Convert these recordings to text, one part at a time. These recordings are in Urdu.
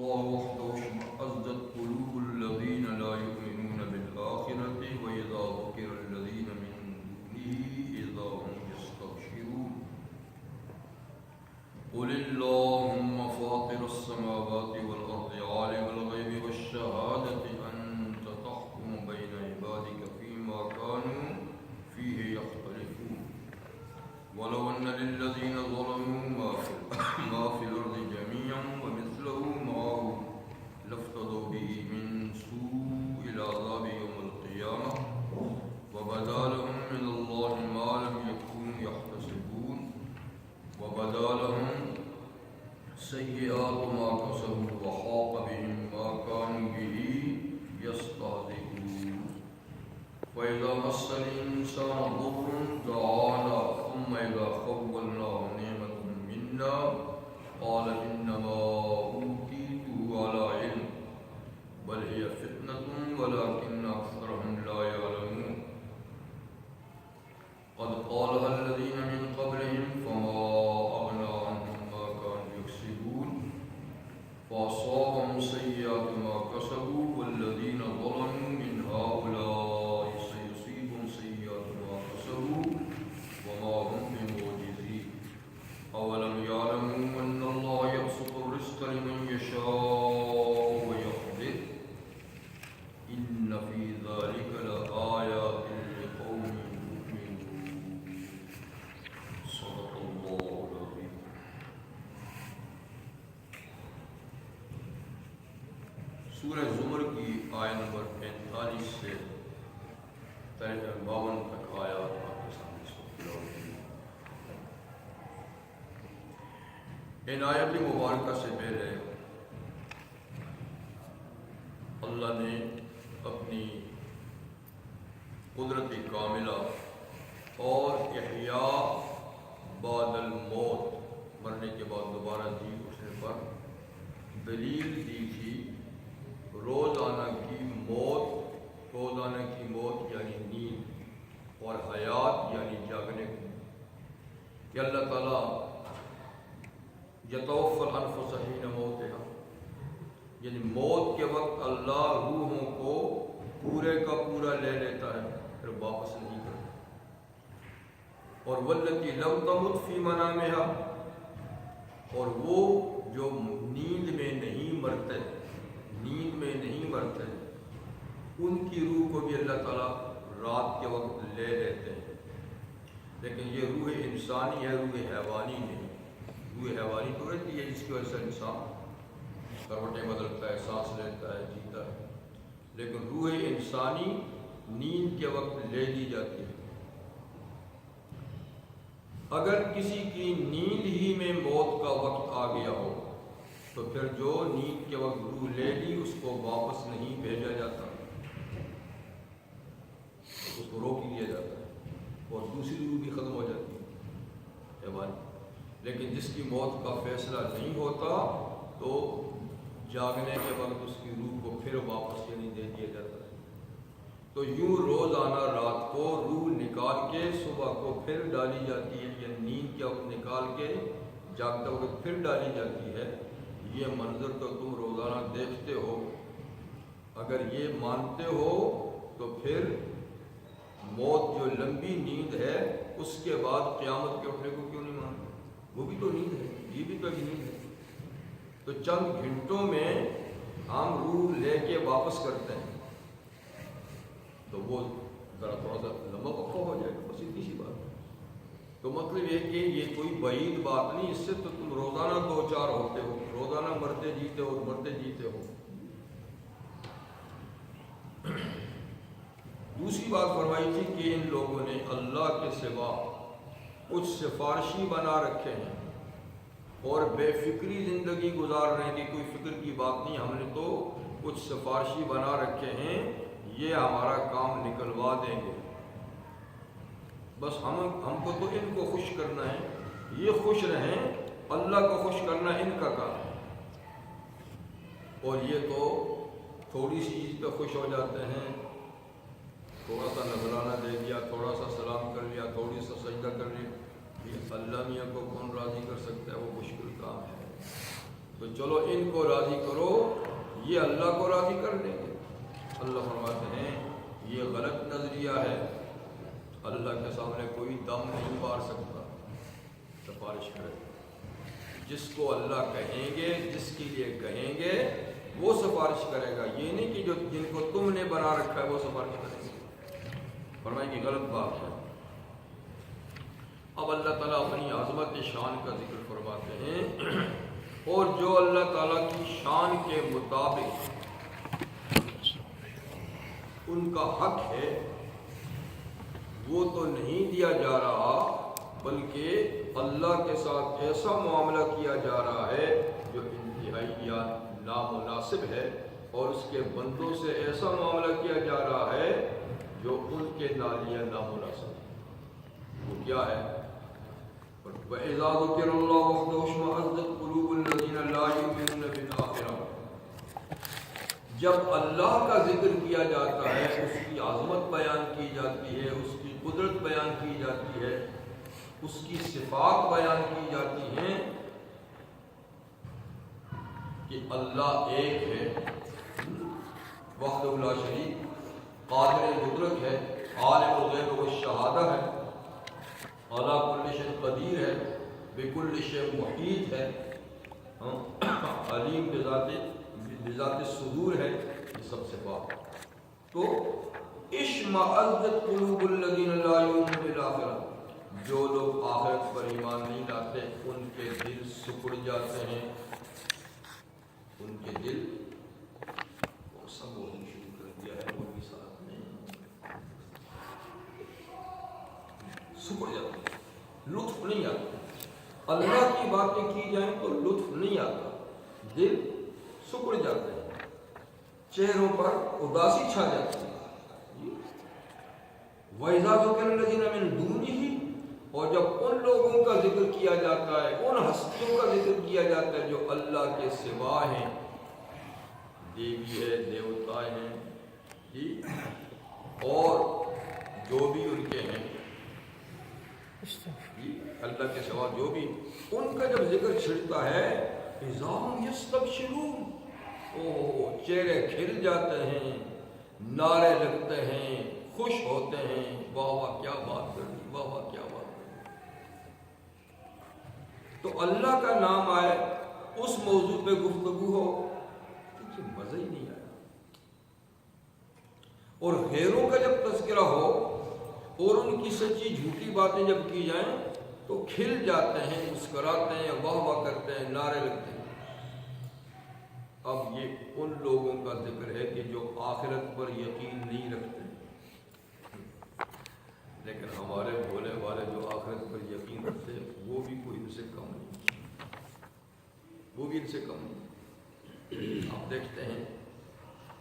الله وحده اشمأزت قلوب الذين لا يؤمنون بالآخرة وإذا ذكر الذين من دونه إذا هم يستبشرون قل اللهم فاطر السماوات والأرض عالم الغيب والشهادة أنت تحكم بين عبادك فيما كانوا فيه يختلفون ولو أن للذين ظلموا ما في الأرض جميعا ومثله معه لافتدوا به من سوء العذاب يوم القيامة وبدا لهم من الله ما لم يكونوا يحتسبون وبدا لهم سيئات ما كسبوا وحاق بهم ما كانوا به يستهزئون وإذا مس الإنسان ضر دعانا ثم إذا خولناه نعمة منا قال إنما أوتيته على علم بل هي فتنة ولكن أكثرهم لا يعلمون قد قالها الذين من قبلهم فما أغنى عنهم ما كانوا يكسبون فأصابهم سيئات ما كسبوا والذين ظلموا من هؤلاء سيصيبهم سيئات ما كسبوا وما هم بمعجزين أولم يعلموا أن الله يبسط الرزق لمن يشاء ويقدر إن في ذلك لآيات لقوم يؤمنون صدق الله العظيم. سورہ زمر کی آیت نمبر 45 سے 52 تک آیات آپ کے سامنے اس کو تلاوت کی. ان آیت مبارکہ سے پہلے اللہ نے اپنی قدرت کاملہ اور احیاء بعد الموت، مرنے کے بعد دوبارہ جی اٹھنے پر دلیل دی تھی روزانہ کی موت یعنی نیند اور حیات یعنی جاگنے کو، کہ اللہ تعالیٰ یتوفی الانفس حین موتہا، یعنی موت کے وقت اللہ روحوں کو پورے کا پورا لے لیتا ہے پھر واپس نہیں کرتا. اور واللتی لم تمت فی منامہا، اور وہ جو نیند میں نہیں مرتے ان کی روح کو بھی اللہ تعالیٰ رات کے وقت لے لیتے ہیں. لیکن یہ روح انسانی ہے، روح حیوانی نہیں. روح حیوانی تو رہتی ہے جس کی وجہ سے انسان کروٹیں بدلتا ہے، سانس لیتا ہے، جیتا ہے. لیکن روح انسانی نیند کے وقت لے لی جاتی ہے. اگر کسی کی نیند ہی میں موت کا وقت آ گیا ہو تو پھر جو نیند کے وقت روح لے لی اس کو واپس نہیں بھیجا جاتا، اس کو روک لیا جاتا ہے اور دوسری روح بھی ختم ہو جاتی ہے حیوانی. لیکن جس کی موت کا فیصلہ نہیں ہوتا تو جاگنے کے وقت اس کی روح کو پھر واپس نہیں دے دیا جاتا ہے. تو یوں روزانہ رات کو روح نکال کے صبح کو پھر ڈالی جاتی ہے، یا نیند کے وقت نکال کے جاگتے وقت پھر ڈالی جاتی ہے. یہ منظر تو تم روزانہ دیکھتے ہو. اگر یہ مانتے ہو تو پھر موت جو لمبی نیند ہے اس کے بعد قیامت کے اٹھنے کو کیوں نہیں مانتے؟ وہ بھی تو نیند ہے، یہ بھی تو ایک نیند ہے. تو چند گھنٹوں میں ہم روح لے کے واپس کرتے ہیں تو وہ ذرا تھوڑا سا لمبا وقفہ ہو جائے گا، بس اتنی سی بات. تو مطلب یہ کہ یہ کوئی بعید بات نہیں، اس سے تو تم روزانہ دو چار ہوتے ہو، روزانہ مرتے جیتے ہو. دوسری بات فرمائی تھی کہ ان لوگوں نے اللہ کے سوا کچھ سفارشی بنا رکھے ہیں اور بے فکری زندگی گزار رہے ہیں کہ کوئی فکر کی بات نہیں، ہم نے تو کچھ سفارشی بنا رکھے ہیں، یہ ہمارا کام نکلوا دیں گے. بس ہم کو تو ان کو خوش کرنا ہے، یہ خوش رہیں، اللہ کو خوش کرنا ان کا کام ہے. اور یہ تو تھوڑی سی چیز پہ خوش ہو جاتے ہیں، تھوڑا سا نذرانہ دے دیا، تھوڑا سا سلام کر لیا، تھوڑی سا سجدہ کر لیا. اللہ میاں کو کون راضی کر سکتا ہے؟ وہ مشکل کام ہے. تو چلو ان کو راضی کرو یہ اللہ کو راضی کر دیں گے۔ اللہ فرماتے ہیں یہ غلط نظریہ ہے، اللہ کے سامنے کوئی دم نہیں مار سکتا، سفارش کرے جس کو اللہ کہیں گے، جس کے لیے کہیں گے وہ سفارش کرے گا، یہ نہیں کہ جو جن کو تم نے بنا رکھا ہے وہ سفارش کریں گے۔ فرمائیں کہ غلط بات ہے۔ اب اللہ تعالیٰ اپنی عظمت شان کا ذکر فرماتے ہیں، اور جو اللہ تعالیٰ کی شان کے مطابق ان کا حق ہے وہ تو نہیں دیا جا رہا، بلکہ اللہ کے ساتھ ایسا معاملہ کیا جا رہا ہے جو انتہائی یا نامناسب ہے، اور اس کے بندوں سے ایسا معاملہ کیا جا رہا ہے جو ان کے لیے نامناسب ہے۔ وہ کیا ہے؟ وَإِذَا ذُكِرَ اللَّهُ وَحْدَهُ اشْمَأَزَّتْ قُلُوبُ الَّذِينَ لَا يُؤْمِنُونَ بِالْآخِرَةِ، جب اللہ کا ذکر کیا جاتا ہے، اس کی عظمت بیان کی جاتی ہے، اس کی قدرت بیان کی جاتی ہے، اس کی صفات بیان کی جاتی ہیں کہ اللہ ایک ہے، وحدہ لا شریک، قادر مطلق ہے، عالم الغیب والشہادہ ہے، علی کل شیء قدیر ہے، بکل شیء محیط ہے، علیم بذات الصدور ہے، یہ سب صفات۔ تو اشمئزت قلوب الذین لا یؤمنون بالآخرہ، جو لوگ آخرت پر ایمان نہیں لاتے ان کے دل سکڑ جاتے ہیں، ان کے دل وہ سب بولنا شروع کر دیا ہے، وہ بھی ساتھ میں سکڑ جاتے ہیں، لطف نہیں آتا، اللہ کی باتیں کی جائیں تو لطف نہیں آتا، دل سکڑ جاتے ہیں، چہروں پر اداسی چھا جاتی ہے۔ وَإِذَا ذُكِرَ الَّذِينَ مِن دُونِهِ، اور جب ان لوگوں کا ذکر کیا جاتا ہے، ان ہستیوں کا ذکر کیا جاتا ہے جو اللہ کے سوا ہیں، دیوی ہے، دیوتا ہیں جی، اور جو بھی ان کے ہیں جی، اللہ کے سوا جو بھی، ان کا جب ذکر چھڑتا ہے اِذَا هُمْ يَسْتَبْشِرُونَ، چہرے کھل جاتے ہیں، نعرے لگتے ہیں، خوش ہوتے ہیں، واہ واہ کیا بات کر دی، واہ واہ کیا بات کر دی۔ تو اللہ کا نام آئے، اس موضوع پہ گفتگو ہو، دیکھیے مزہ ہی نہیں آیا، اور غیروں کا جب تذکرہ ہو اور ان کی سچی جھوٹی باتیں جب کی جائیں تو کھل جاتے ہیں، مسکراتے ہیں، واہ واہ کرتے ہیں، نعرے لگتے ہیں۔ اب یہ ان لوگوں کا ذکر ہے کہ جو آخرت پر یقین نہیں رکھتے، لیکن ہمارے بھولے والے جو آخرت پر یقین رکھتے ہیں وہ بھی کوئی ان سے کم نہیں، وہ بھی ان سے کم نہیں۔ آپ دیکھتے ہیں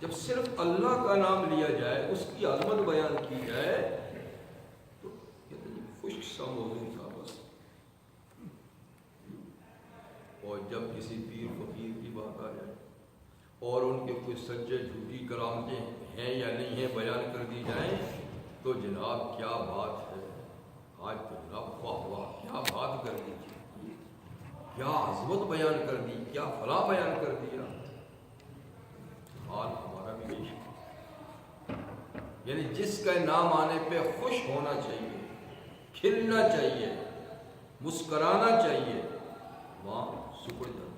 جب صرف اللہ کا نام لیا جائے، اس کی عظمت بیان کی جائے تو کتنی خشک سا موضوع تھا بس، اور جب کسی پیر فقیر کی بات آ جائے اور ان کے کچھ سچے جھوٹی کرامتیں ہیں یا نہیں ہیں بیان کر دی جائیں تو جناب کیا بات ہے، آج تو جناب واہ واہ کیا بات کر دی تھی، کیا عظمت بیان کر دی، کیا فلاں بیان کر دیا۔ حال ہمارا بھی یہی ہے، یعنی جس کا نام آنے پہ خوش ہونا چاہیے، کھلنا چاہیے، مسکرانا چاہیے، وہاں سکڑ جاتا ہے۔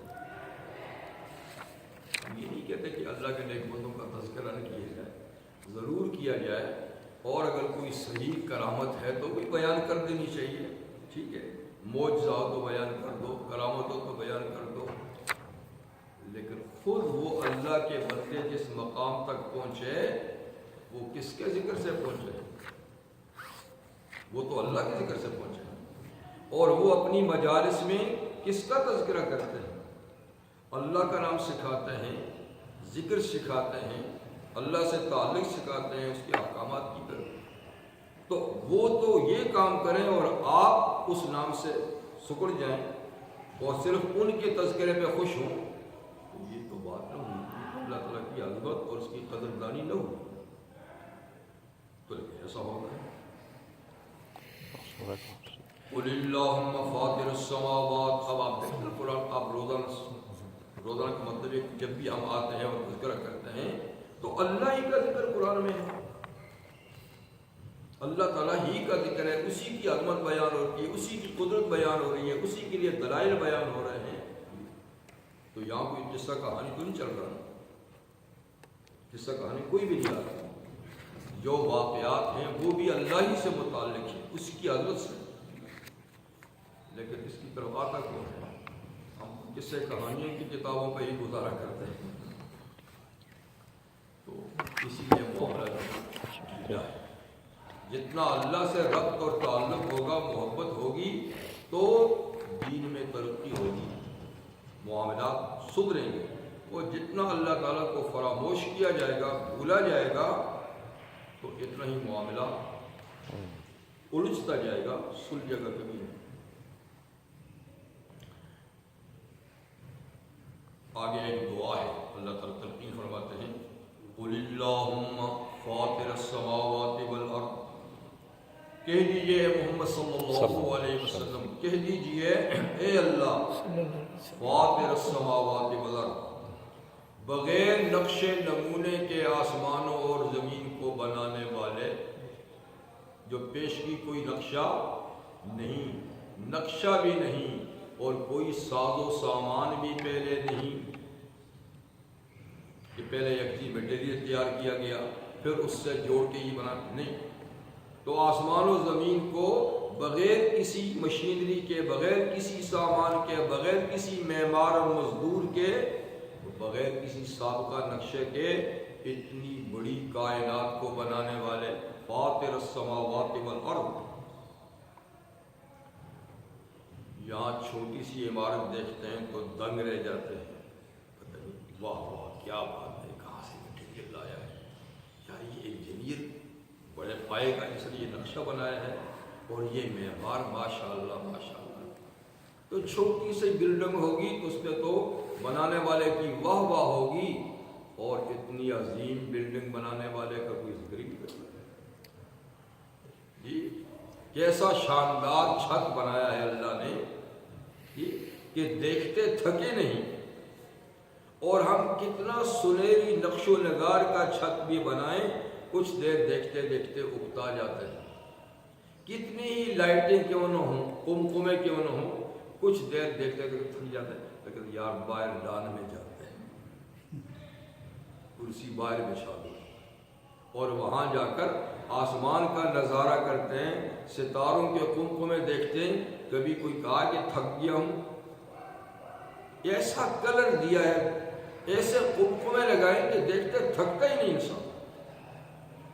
ہم یہ نہیں کہتے کہ اللہ کے نیک بندوں کا تذکرہ نہ کیا جائے، ضرور کیا جائے، اور اگر کوئی صحیح کرامت ہے تو بھی بیان کر دینی چاہیے، ٹھیک ہے، معجزات تو بیان کر دو، کرامتوں تو بیان کر دو، لیکن خود وہ اللہ کے بندے جس مقام تک پہنچے وہ کس کے ذکر سے پہنچے؟ وہ تو اللہ کے ذکر سے پہنچے، اور وہ اپنی مجالس میں کس کا تذکرہ کرتے ہیں؟ اللہ کا نام سکھاتے ہیں، ذکر سکھاتے ہیں، اللہ سے تعلق سکھاتے ہیں، اس کے احکامات کی طرف، تو وہ تو یہ کام کریں اور آپ اس نام سے سکڑ جائیں اور صرف ان کے تذکرے پہ خوش ہوں، تو یہ تو بات نہ ہوئی، اللہ تعالیٰ کی عظمت اور اس کی قدردانی نہ ہوئی، تو ایسا ہوگا۔ قل اللہم فاطر السماوات، اب آپ دیکھیں قرآن، آپ روزانہ روزانہ کا مطلب ہے کہ جب بھی ہم آتے ہیں اور تذکرہ کرتے ہیں تو اللہ ہی کا ذکر قرآن میں ہے، اللہ تعالیٰ ہی کا ذکر ہے، اسی کی عظمت بیان ہوتی ہے، اسی کی قدرت بیان ہو رہی ہے، اسی کے لیے دلائل بیان ہو رہے ہیں۔ تو یہاں کوئی قصہ کہانی تو نہیں چل رہا، قصہ کہانی کوئی بھی نہیں آ رہا، جو واقعات ہیں وہ بھی اللہ ہی سے متعلق ہیں، اس کی عظمت سے، لیکن اس کی طرف آتا کون ہے؟ ہم قصے کہانیوں کی کتابوں پہ ہی گزارا کرتے ہیں۔ تو اسی لیے معاملہ جتنا اللہ سے ربط اور تعلق ہوگا، محبت ہوگی، تو دین میں ترقی ہوگی، معاملات سدھریں گے، اور جتنا اللہ تعالیٰ کو فراموش کیا جائے گا، بھولا جائے گا، تو اتنا ہی معاملہ الجھتا جائے گا، سلجھے گا کبھی نہیں۔ آگے ایک دعا ہے، اللہ تعالیٰ تلقین فرماتے ہیں، قُلِ اللَّهُمَّ فَاطِرَ السَّمَاوَاتِ وَالْأَرْضِ، کہہ دیجئے محمد صلی اللہ علیہ وسلم، کہہ دیجئے اے اللہ فاطر السماوات والارض، بغیر نقش نمونے کے آسمانوں اور زمین کو بنانے والے، جو پیشگی کوئی نقشہ نہیں، نقشہ بھی نہیں، اور کوئی ساز و سامان بھی پہلے نہیں کہ پہلے ایک چیز میٹیریل تیار کیا گیا پھر اس سے جوڑ کے ہی بنا، نہیں، تو آسمان و زمین کو بغیر کسی مشینری کے، بغیر کسی سامان کے، بغیر کسی معمار و مزدور کے، بغیر کسی سابقہ نقشے کے، اتنی بڑی کائنات کو بنانے والے فاطر السماوات والارض۔ یہاں چھوٹی سی عمارت دیکھتے ہیں تو دنگ رہ جاتے ہیں، پتہ نہیں واہ واہ کیا بات ہے، کہاں سے مٹیریل لایا ہے، کیا یہ انجینئر بڑے پائے کا اس نے یہ نقشہ بنایا ہے، اور یہ معمار ماشاء اللہ ماشاء اللہ۔ تو چھوٹی سی بلڈنگ ہوگی تو اس پہ تو بنانے والے کی واہ واہ ہوگی، اور اتنی عظیم بلڈنگ بنانے والے کا کوئی ذکر ہی نہیں کرتا جی۔ کیسا شاندار چھت بنایا ہے اللہ نے جی، کہ دیکھتے تھکے نہیں، اور ہم کتنا سنہری نقش و نگار کا چھت بھی بنائیں، کچھ دیر دیکھتے دیکھتے اکتا جاتے ہیں، کتنی ہی لائٹیں کیوں نہ ہوں، کمکمے کیوں نہ ہوں، کچھ دیر دیکھتے دیکھتے تھک جاتے ہیں، لیکن یار باہر ڈان میں جاتے ہیں، کرسی باہر بچھا دو، اور وہاں جا کر آسمان کا نظارہ کرتے ہیں، ستاروں کے کمکمے دیکھتے ہیں۔ کبھی کوئی کہا کہ تھک گیا ہوں، ایسا کلر دیا ہے، ایسے کمکمے لگائیں کہ دیکھتے تھکتا ہی نہیں انسان،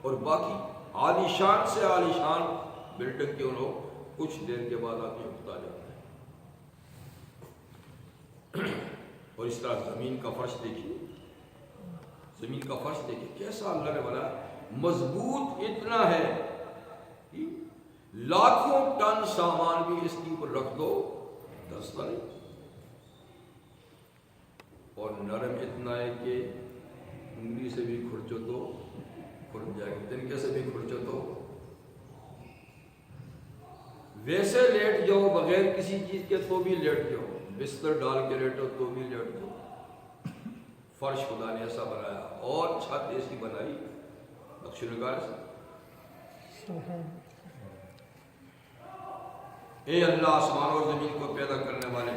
اور باقی عالیشان سے عالیشان بلڈنگ کے لوگ کچھ دیر کے بعد آتے اکتا جاتے ہیں۔ اور اس طرح زمین کا فرش دیکھیے، زمین کا فرش دیکھیے کیسا اللہ نے بنایا، مضبوط اتنا ہے، لاکھوں ٹن سامان بھی اس کے اوپر رکھ دو دستا نہیں، اور نرم اتنا ہے کہ انگلی سے بھی کھرچو تو کھرچ جائے گا، تنکے سے بھی کھرچو تو ویسے لیٹ جاؤ بغیر کسی چیز کے تو بھی لیٹ جاؤ، بستر ڈال کے لیٹو تو بھی لیٹ جاؤ۔ فرش خدا نے ایسا بنایا، اور چھت ایسی بنائی نقش و نگار سے۔ اے اللہ آسمان اور زمین کو پیدا کرنے والے،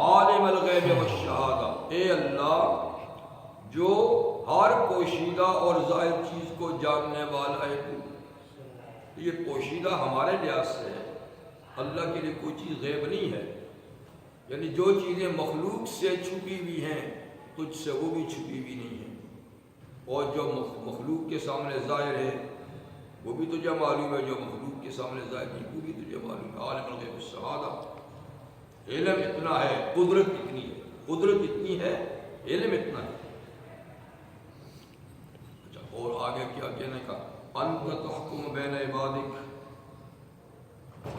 عالم الغیب والشہادہ، اے اللہ جو ہر پوشیدہ اور ظاہر چیز کو جاننے والا ہے تو، یہ پوشیدہ ہمارے لحاظ سے ہے، اللہ کے لیے کوئی چیز غیب نہیں ہے، یعنی جو چیزیں مخلوق سے چھپی ہوئی ہیں تجھ سے وہ بھی چھپی ہوئی نہیں ہیں، اور جو مخلوق کے سامنے ظاہر ہے وہ بھی تجھے معلوم ہے، جو مخلوق کے سامنے ظاہر نہیں وہ بھی تجھے معلوم ہے۔ عالم الغیب والشہادہ، علم اتنا ہے، قدرت اتنی ہے، قدرت اتنی ہے، علم اتنا ہے۔ اچھا، اور آگے کیا کہنے کا، انت تحکم بین عبادک،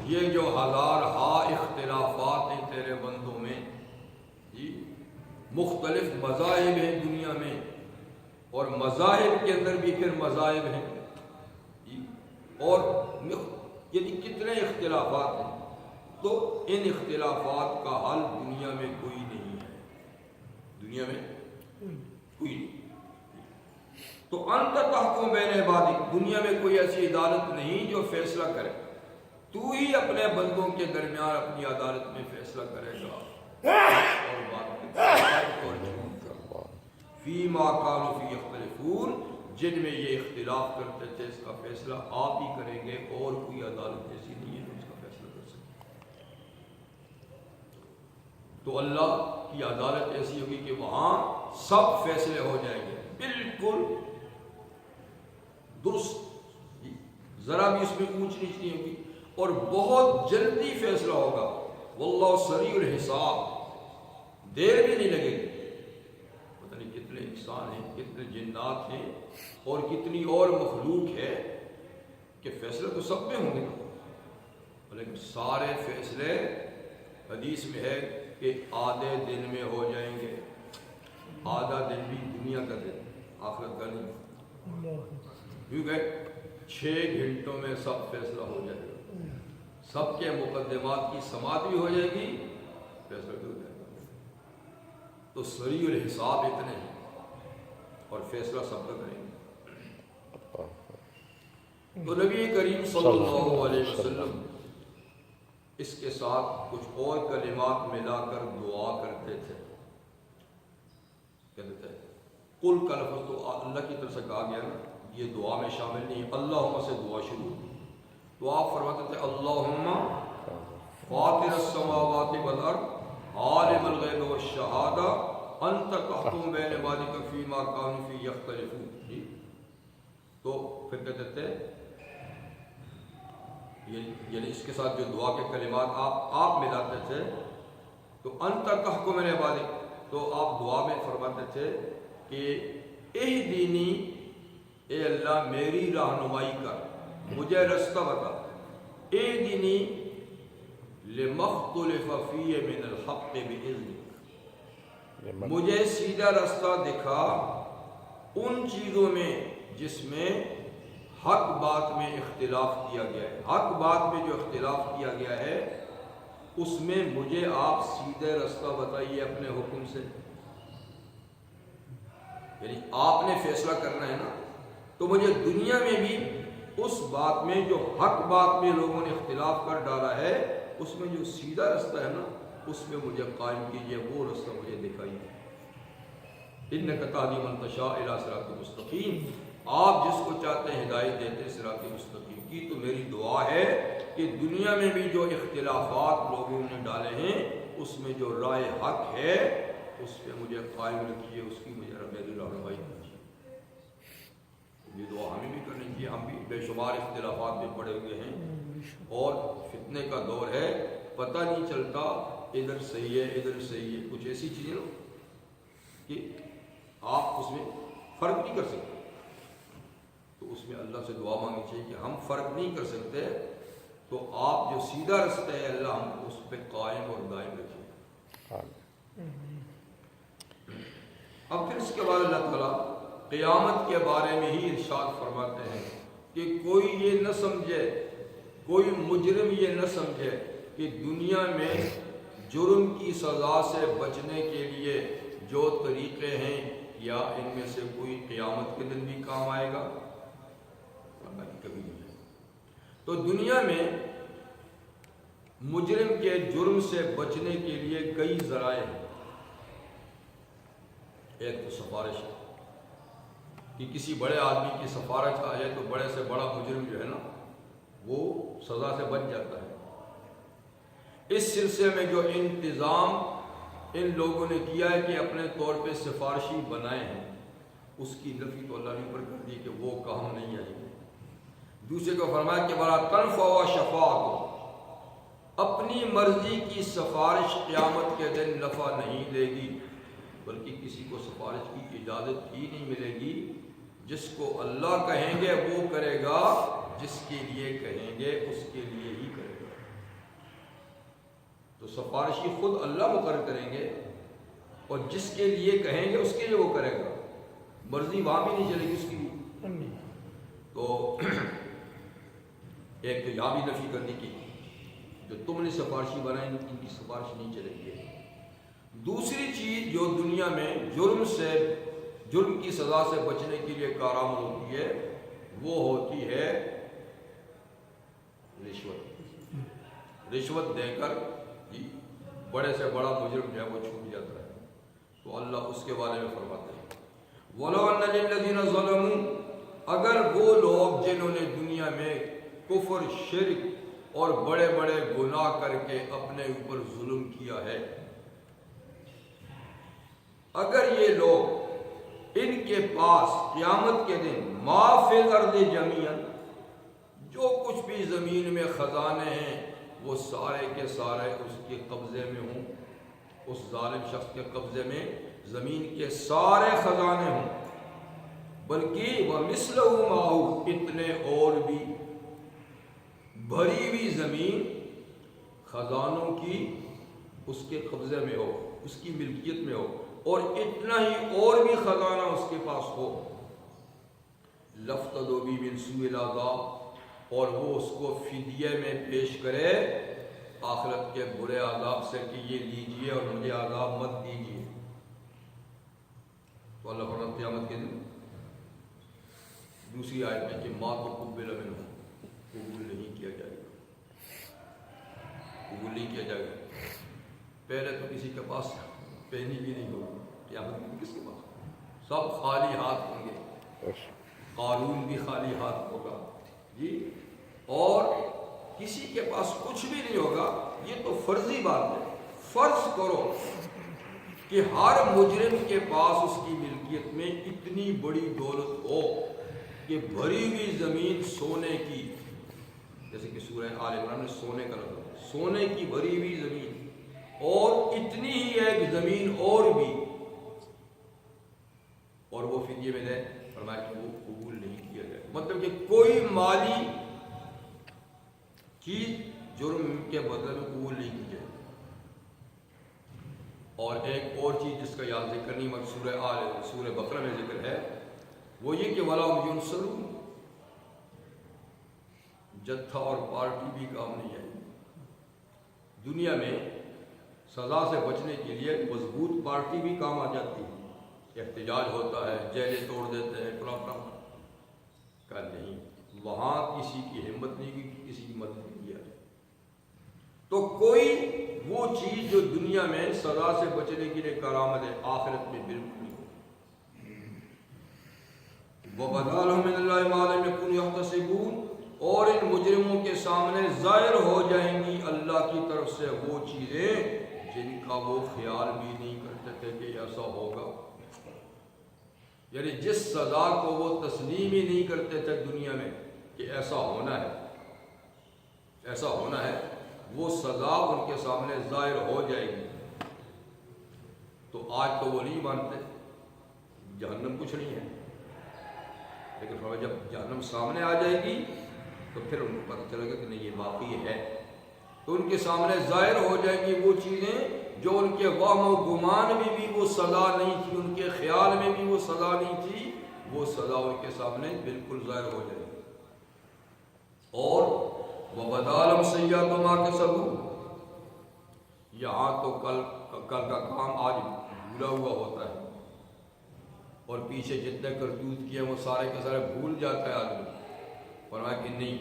یہ جو ہزارہا اختلافات ہیں تیرے بندوں میں جی، مختلف مذاہب ہیں دنیا میں، اور مذاہب کے اندر بھی پھر مذاہب ہیں جی، اور یعنی کتنے اختلافات ہیں، تو ان اختلافات کا حل دنیا میں کوئی نہیں ہے، دنیا میں کوئی نہیں. تو انت تحکم بین عبادک، دنیا میں کوئی ایسی عدالت نہیں جو فیصلہ کرے، تو ہی اپنے بندوں کے درمیان اپنی عدالت میں فیصلہ کرے گا. اور فیما کانوا فیہ یختلفون، جن میں یہ اختلاف کرتے تھے اس کا فیصلہ آپ ہی کریں گے، اور کوئی عدالت ایسی نہیں ہے جو اس کا فیصلہ کر سکے. تو اللہ کی عدالت ایسی ہوگی کہ وہاں سب فیصلے ہو جائیں گے بالکل درست، ذرا بھی اس میں اونچ نیچ نہیں ہوگی، اور بہت جلدی فیصلہ ہوگا. واللہ سریع الحساب، دیر بھی نہیں لگے گی. پتہ نہیں کتنے انسان ہیں، کتنے جنات ہیں، اور کتنی اور مخلوق ہے کہ فیصلے تو سب میں ہوں گے، لیکن سارے فیصلے حدیث میں ہے کہ آدھے دن میں ہو جائیں گے. آدھا دن بھی دنیا کا دن، آخرت کا نہیں. کیونکہ 6 گھنٹوں میں سب فیصلہ ہو جائے گا، سب کے مقدمات کی سماعت بھی ہو جائے گی، فیصلہ بھی ہو جائے گا. تو سریع الحساب اتنے ہیں اور فیصلہ سب کا کریں گے. تو نبی کریم صلی اللہ علیہ وسلم اس کے ساتھ کچھ اور کلمات ملا کر دعا کرتے تھے. کہتے تھے قل کا لفظ تو اللہ کی طرف سے کہا گیا نا، یہ دعا میں شامل نہیں. اللہم سے دعا شروع ہوئی تو آپ فرماتے تھے اللہم فاطر السماوات والارض عالم الغیب والشہادہ انت تحکم بین عبادک فیما کانوا فیہ یختلفون. جی تو پھر کہتے تھے یعنی اس کے ساتھ جو دعا کے کلمات آپ ملاتے تھے، تو انت تحکم بین عبادک، تو آپ دعا میں فرماتے تھے کہ اہدینی، اے اللہ میری رہنمائی کر، مجھے رستہ بتا. اہدینی لما اختلف فیہ من الحق بإذنک، مجھے سیدھا رستہ دکھا ان چیزوں میں جس میں حق بات میں اختلاف کیا گیا ہے. حق بات میں جو اختلاف کیا گیا ہے اس میں مجھے آپ سیدھے رستہ بتائیے اپنے حکم سے. یعنی آپ نے فیصلہ کرنا ہے نا، تو مجھے دنیا میں بھی اس بات میں جو حق بات میں لوگوں نے اختلاف کر ڈالا ہے، اس میں جو سیدھا رستہ ہے نا اس میں مجھے قائم کیجئے، وہ رستہ مجھے دکھائیے. انک تہدی من تشاء الی صراط مستقیم، آپ جس کو چاہتے ہیں ہدایت دیتے صراط مستقیم کی. تو میری دعا ہے کہ دنیا میں بھی جو اختلافات لوگوں نے ڈالے ہیں اس میں جو رائے حق ہے اس پہ مجھے قائم رکھیے، اس کی مجھے میری رہنمائی کیجیے. یہ دعا ہمیں بھی کرنی چاہیے. ہم بھی بے شمار اختلافات میں پڑے ہوئے ہیں اور فتنے کا دور ہے، پتہ نہیں چلتا ادھر صحیح ہے ادھر صحیح ہے. کچھ ایسی چیزیں نا کہ آپ اس میں فرق نہیں کر سکتے، تو اس میں اللہ سے دعا مانگنی چاہیے کہ ہم فرق نہیں کر سکتے، تو آپ جو سیدھا رستہ ہے اللہ ہم کو اس پہ قائم اور دائم رکھیے. اب پھر اس کے بعد اللہ تعالیٰ قیامت کے بارے میں ہی ارشاد فرماتے ہیں کہ کوئی یہ نہ سمجھے، کوئی مجرم یہ نہ سمجھے کہ دنیا میں جرم کی سزا سے بچنے کے لیے جو طریقے ہیں یا ان میں سے کوئی قیامت کے دن بھی کام آئے گا. کبھی نہیں ہے. تو دنیا میں مجرم کے جرم سے بچنے کے لیے کئی ذرائع ہیں. ایک تو سفارش ہے کہ کسی بڑے آدمی کی سفارش آ جائے تو بڑے سے بڑا مجرم جو ہے نا وہ سزا سے بچ جاتا ہے. اس سلسلے میں جو انتظام ان لوگوں نے کیا ہے کہ اپنے طور پہ سفارشی بنائے ہیں، اس کی نفی تو اللہ نے اوپر کر دی کہ وہ کام نہیں آئے گی. دوسرے کو فرمایا کہ بڑا تنفع شفاعت، اپنی مرضی کی سفارش قیامت کے دن نفع نہیں دے گی، بلکہ کسی کو سفارش کی اجازت ہی نہیں ملے گی. جس کو اللہ کہیں گے وہ کرے گا، جس کے لیے کہیں گے اس کے لیے ہی کرے گا. تو سفارشی خود اللہ مقرر کریں گے اور جس کے لیے کہیں گے اس کے لیے وہ کرے گا. مرضی وہاں بھی نہیں چلے گی اس کی. تو ایک تو یہاں بھی نفی کر دی کہ جو تم نے سفارشی بنائے ان کی سفارش نہیں چلے گی. دوسری چیز جو دنیا میں جرم کی سزا سے بچنے کے لیے کارآمد ہوتی ہے وہ ہوتی ہے رشوت دے کر جی بڑے سے بڑا مجرم جو ہے وہ چھوٹ جاتا ہے. تو اللہ اس کے بارے میں فرماتے ہیں وَلَوْ أَنَّ لِلَّذِينَ ظَلَمُوا، اگر وہ لوگ جنہوں نے دنیا میں کفر، شرک اور بڑے بڑے گناہ کر کے اپنے اوپر ظلم کیا ہے، اگر یہ لوگ ان کے پاس قیامت کے دن ما فی الارض جمیعا، جو کچھ بھی زمین میں خزانے ہیں وہ سارے کے سارے اس کے قبضے میں ہوں، اس ظالم شخص کے قبضے میں زمین کے سارے خزانے ہوں، بلکہ وَمِثْلَهُ مَعَهُ، اتنے اور بھی بھری ہوئی زمین خزانوں کی اس کے قبضے میں ہو، اس کی ملکیت میں ہو، اور اتنا ہی اور بھی خزانہ اس کے پاس ہو، لَفْتَدُوا بِهِ مِنْ سُوءِ الْعَذَابِ، اور وہ اس کو فدیے میں پیش کرے آخرت کے برے عذاب سے کہ یہ لیجئے اور مجھے عذاب مت دیجئے. تو اللہ فرماتا قیامت کے دن دوسری آیت میں کہ ما تقبل منہم، قبول نہیں کیا جائے گا، قبول نہیں کیا جائے گا. پہلے تو کسی کے پاس پینی بھی نہیں ہوگی، قیامت میں کس کے پاس؟ سب خالی ہاتھ ہوں گے، قارون بھی خالی ہاتھ ہوگا جی، اور کسی کے پاس کچھ بھی نہیں ہوگا. یہ تو فرضی بات ہے. فرض کرو کہ ہر مجرم کے پاس اس کی ملکیت میں اتنی بڑی دولت ہو کہ بھری ہوئی زمین سونے کی، جیسے کہ سورہ آل عمران میں سونے کا لفظ ہے، سونے کی بھری ہوئی زمین، اور اتنی ہی ایک زمین اور بھی، اور وہ فدیے میں دے، فرمایا کہ وہ قبول نہیں کیا جائے. مطلب کہ کوئی مالی چیز جرم کے بدلے میں قبول نہیں کی جائے. اور ایک اور چیز جس کا یاد ذکر نہیں مگر سورہ بقرہ میں ذکر ہے، وہ یہ کہ وَلَا هُمْ يُنصَرُونَ، جتھا اور پارٹی بھی کام نہیں آئی. دنیا میں سزا سے بچنے کے لیے مضبوط پارٹی بھی کام آ جاتی ہے، احتجاج ہوتا ہے، جیلیں توڑ دیتے ہیں، پرابلم کا نہیں. وہاں کسی کی ہمت نہیں کی، کسی کی مدد نہیں کیا. تو کوئی وہ چیز جو دنیا میں سزا سے بچنے کے لیے کارآمد ہے، آخرت میں بالکل نہیں ہو. وَبَدَا لَهُم مِّنَ اللَّهِ مَا لَمْ يَكُونُوا يَحْتَسِبُونَ، اور ان مجرموں کے سامنے ظاہر ہو جائیں گی اللہ کی طرف سے وہ چیزیں جن کا وہ خیال بھی نہیں کرتے تھے کہ ایسا ہوگا. یعنی جس سزا کو وہ تسلیم ہی نہیں کرتے تھے دنیا میں کہ ایسا ہونا ہے، ایسا ہونا ہے، وہ سزا ان کے سامنے ظاہر ہو جائے گی. تو آج تو وہ نہیں مانتے، جہنم کچھ نہیں ہے، لیکن جب جہنم سامنے آ جائے گی تو پھر ان کو پتہ چلے گا کہ نہیں یہ واقعی ہے. تو ان کے سامنے ظاہر ہو جائیں گی وہ چیزیں جو ان کے وہم و گمان میں بھی وہ سزا نہیں تھی، ان کے خیال میں بھی وہ سزا نہیں تھی، وہ سزا ان کے سامنے بالکل ظاہر ہو جائے گی. اور وَبَدَا لَهُمْ سَيِّئَاتُ مَا كَسَبُوا، یہاں تو کل کا کام آج بھولا ہوا ہوتا ہے، اور پیچھے جتنے کرتوت کیے وہ سارے کے سارے بھول جاتا ہے آدمی. فرمایا کہ نہیں،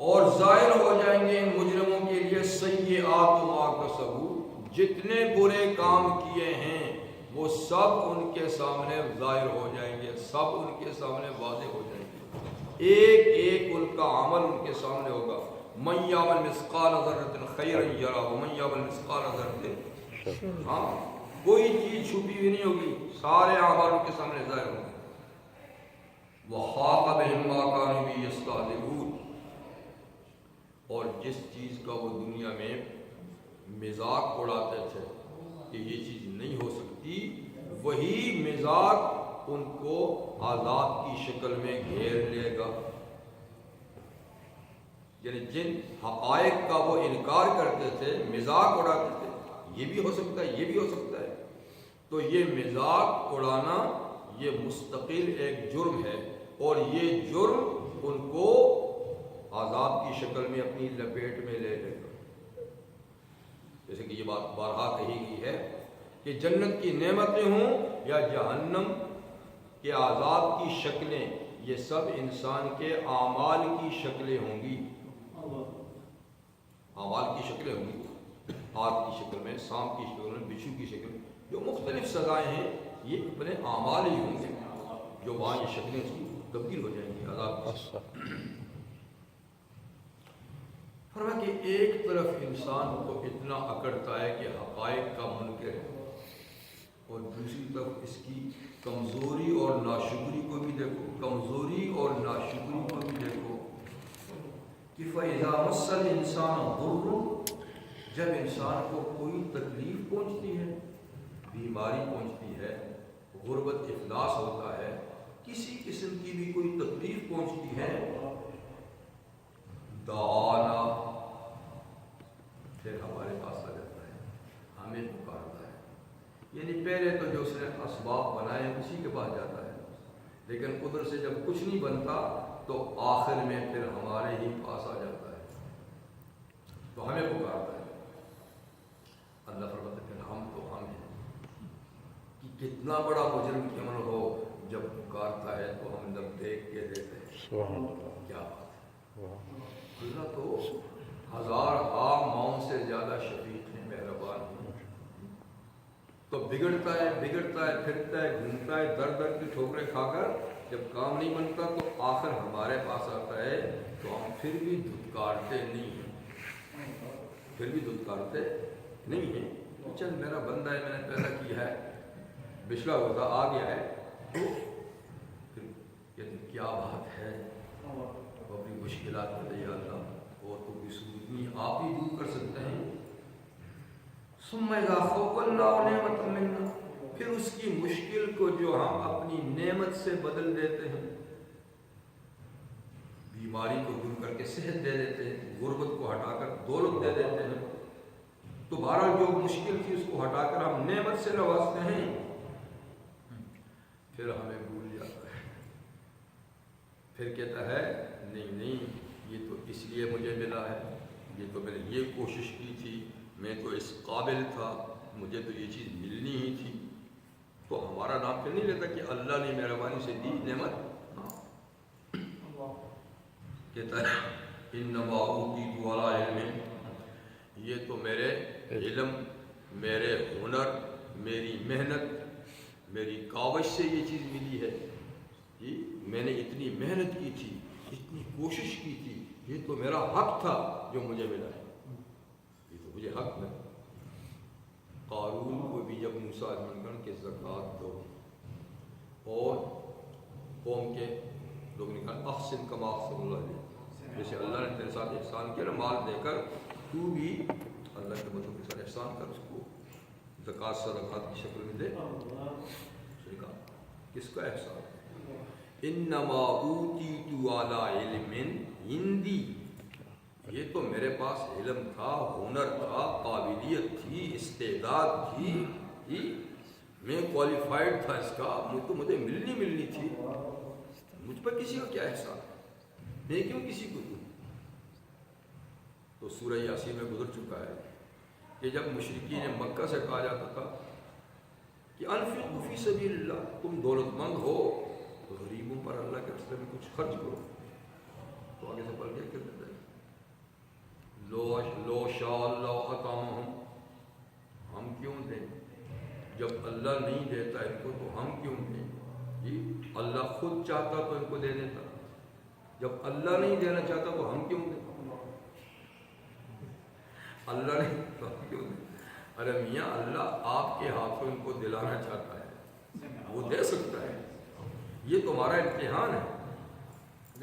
اور ظاہر ہو جائیں گے ان مجرموں کے لیے سیئات ما کسبوا، جتنے برے کام کیے ہیں وہ سب ان کے سامنے ظاہر ہو جائیں گے، سب ان کے سامنے واضح ہو جائیں گے. ایک ایک ان کا عمل ان کے سامنے ہوگا. مَن يَعْمَلْ مِثْقَالَ ذَرَّةٍ خَيْرًا يَرَهُ وَمَن يَعْمَلْ مِثْقَالَ ذَرَّةٍ، ہاں کوئی چیز چھپی ہوئی نہیں ہوگی، سارے اعمال ان کے سامنے ظاہر ہوں گے. وَحَاقَ بِهِم مَّا كَانُوا بِهِ يَسْتَهْزِئُونَ، اور جس چیز کا وہ دنیا میں مذاق اڑاتے تھے کہ یہ چیز نہیں ہو سکتی، وہی مذاق ان کو عذاب کی شکل میں گھیر لے گا. یعنی جن حقائق کا وہ انکار کرتے تھے، مذاق اڑاتے تھے، یہ بھی ہو سکتا ہے، یہ بھی ہو سکتا ہے، تو یہ مذاق اڑانا یہ مستقل ایک جرم ہے، اور یہ جرم ان کو عذاب کی شکل میں اپنی لپیٹ میں لے لے گا. جیسے کہ یہ بات بارہا کہی گئی ہے کہ جنت کی نعمتیں ہوں یا جہنم کے عذاب کی شکلیں، یہ سب انسان کے اعمال کی شکلیں ہوں گی، اعمال کی شکلیں ہوں گی، ہاتھ کی شکل میں، سانپ کی شکل میں، بچھو کی شکل میں، جو مختلف سزائیں ہیں یہ اپنے اعمال ہی ہوں گے جو وہاں یہ شکلیں اس کی تبدیل ہو جائیں گی عذاب کی۔ فرمایا کہ ایک طرف انسان کو اتنا اکڑتا ہے کہ حقائق کا منکر ہے، اور دوسری طرف اس کی کمزوری اور ناشکری کو بھی دیکھو، کمزوری اور ناشکری کو بھی دیکھو کہ فَإِذَا مَسَّ الْإِنسَانَ ضُرٌّ، جب انسان کو کوئی تکلیف پہنچتی ہے، بیماری پہنچتی ہے، غربت افلاس ہوتا ہے، کسی قسم کی بھی کوئی تکلیف پہنچتی ہے، دعانا، پھر ہمارے پاس آ جاتا ہے، ہمیں پکارتا ہے۔ یعنی پہلے تو جو اس نے اسباب بنائے اسی کے پاس جاتا ہے، لیکن ادھر سے جب کچھ نہیں بنتا تو آخر میں پھر ہمارے ہی پاس آ جاتا ہے، تو ہمیں پکارتا ہے۔ اللہ فرماتا ہے پھر ہم تو ہم ہیں کہ کتنا بڑا مجرم کیوں نہ ہو، جب پکارتا ہے تو ہم جب دیکھ کے دیتے ہیں۔ کیا بات ہے، اللہ تو ہزار ماؤں سے زیادہ شفیق ہیں، مہربان ہیں۔ تو بگڑتا ہے پھرتا ہے، گھومتا ہے، در در کی ٹھوکریں کھا کر جب کام نہیں بنتا تو آخر ہمارے پاس آتا ہے، تو ہم پھر بھی دھتکارتے نہیں ہیں، نہیں ہیں۔ چل میرا بندہ ہے، میں نے پیدا کیا ہے، بچھڑا ہوا تھا، آ گیا ہے، تو پھر کہتے ہیں کیا بات ہے، وہ اپنی مشکلات میں یا اللہ، اور تو کوئی صورت نہیں، آپ ہی دور کر سکتے ہیں۔ ثم اذا خوفنا نعمت منا، پھر اس کی مشکل کو جو ہم اپنی نعمت سے بدل دیتے ہیں، بیماری کو دور کر کے صحت دے دیتے ہیں، غربت کو ہٹا کر دولت دے دیتے ہیں، تو بہرحال جو مشکل تھی اس کو ہٹا کر ہم نعمت سے نوازتے ہیں، پھر ہمیں بھول جاتا ہے، پھر کہتا ہے نہیں یہ تو اس لیے مجھے ملا ہے، یہ تو میں نے یہ کوشش کی تھی، میں تو اس قابل تھا، مجھے تو یہ چیز ملنی ہی تھی، تو ہمارا نام پھر نہیں لیتا کہ اللہ نے مہربانی سے دی نعمت۔ کہتا ہے انما اوتیت علی علم، یہ تو میرے علم، میرے ہنر، میری محنت، میری کاوش سے یہ چیز ملی ہے، جی میں نے اتنی محنت کی تھی، اتنی کوشش کی تھی، یہ تو میرا حق تھا جو مجھے ملا ہے، یہ تو مجھے حق ہے۔ قارون کو بھی جب موسیٰ علیہ کے زکوٰۃ دو، اور قوم کے لوگ نے کہا احسن کما احسن اللہ علیہ، جیسے اللہ نے تیرے ساتھ احسان کیا نا، مال دے کر، تو بھی اللہ کے بندوں کے ساتھ احسان کر، اس کو زکوٰۃ صدقات کی شکل میں دے۔ اس نے کہا کس کا احسان؟ انما اوتیت علی علم عندی، یہ تو میرے پاس علم تھا، ہنر تھا، قابلیت تھی، استعداد تھی، میں کوالیفائڈ تھا اس کا، تو مجھے ملنی تھی، مجھ پر کسی کا کیا احسان، میں کیوں کسی کو دوں؟ تو سورہ یاسین میں گزر چکا ہے کہ جب مشرکین مکہ سے کہا جاتا تھا کہ انفقوا فی سبیل اللہ، تم دولت مند ہو تو غریبوں پر اللہ کے راستے میں کچھ خرچ کرو، تو آگے سے پڑھ کے کہتے تھے لو شاء اللہ اطعمہم، ہم کیوں دیں، جب اللہ نہیں دیتا ان کو تو ہم کیوں دیں؟ جی اللہ خود چاہتا تو ان کو دے دیتا، جب اللہ نہیں دینا چاہتا تو ہم کیوں دیں؟ اللہ نہیں تو ہم کیوں دیں؟ ارے میاں اللہ آپ کے ہاتھوں ان کو دلانا چاہتا ہے، وہ دے سکتا ہے، یہ تمہارا امتحان ہے،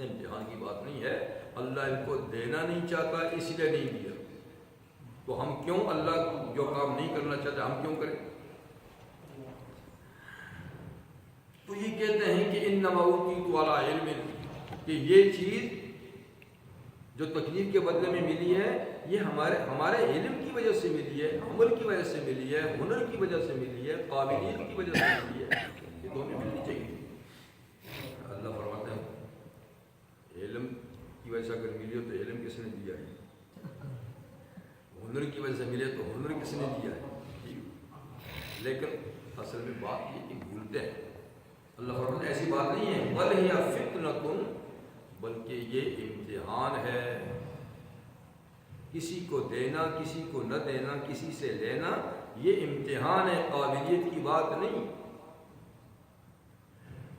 امتحان کی بات نہیں ہے، اللہ ان کو دینا نہیں چاہتا اس لیے نہیں دیا، تو ہم کیوں اللہ جو کام نہیں کرنا چاہتا ہم کیوں کریں؟ تو یہ کہتے ہیں کہ انما اوتیت علی علم، کہ یہ چیز جو تکلیف کے بدلے میں ملی ہے یہ ہمارے علم کی وجہ سے ملی ہے، عمل کی وجہ سے ملی ہے، ہنر کی وجہ سے ملی ہے، قابلیت کی وجہ سے ملی ہے، یہ تو ہمیں ملنی چاہیے۔ اللہ فرماتے ہیں علم کی وجہ سے اگر ملی ہو تو علم کس نے دیا ہے، ہنر کی وجہ سے ملے تو ہنر کس نے دیا ہے، لیکن اصل میں بات یہ کہ بھولتے ہیں. اللہ فرماتے ہیں ایسی بات نہیں ہے، بل ہی فتنۃ، بلکہ یہ امتحان ہے. کسی کو دینا، کسی کو نہ دینا، کسی سے لینا، یہ امتحان ہے، قابلیت کی بات نہیں.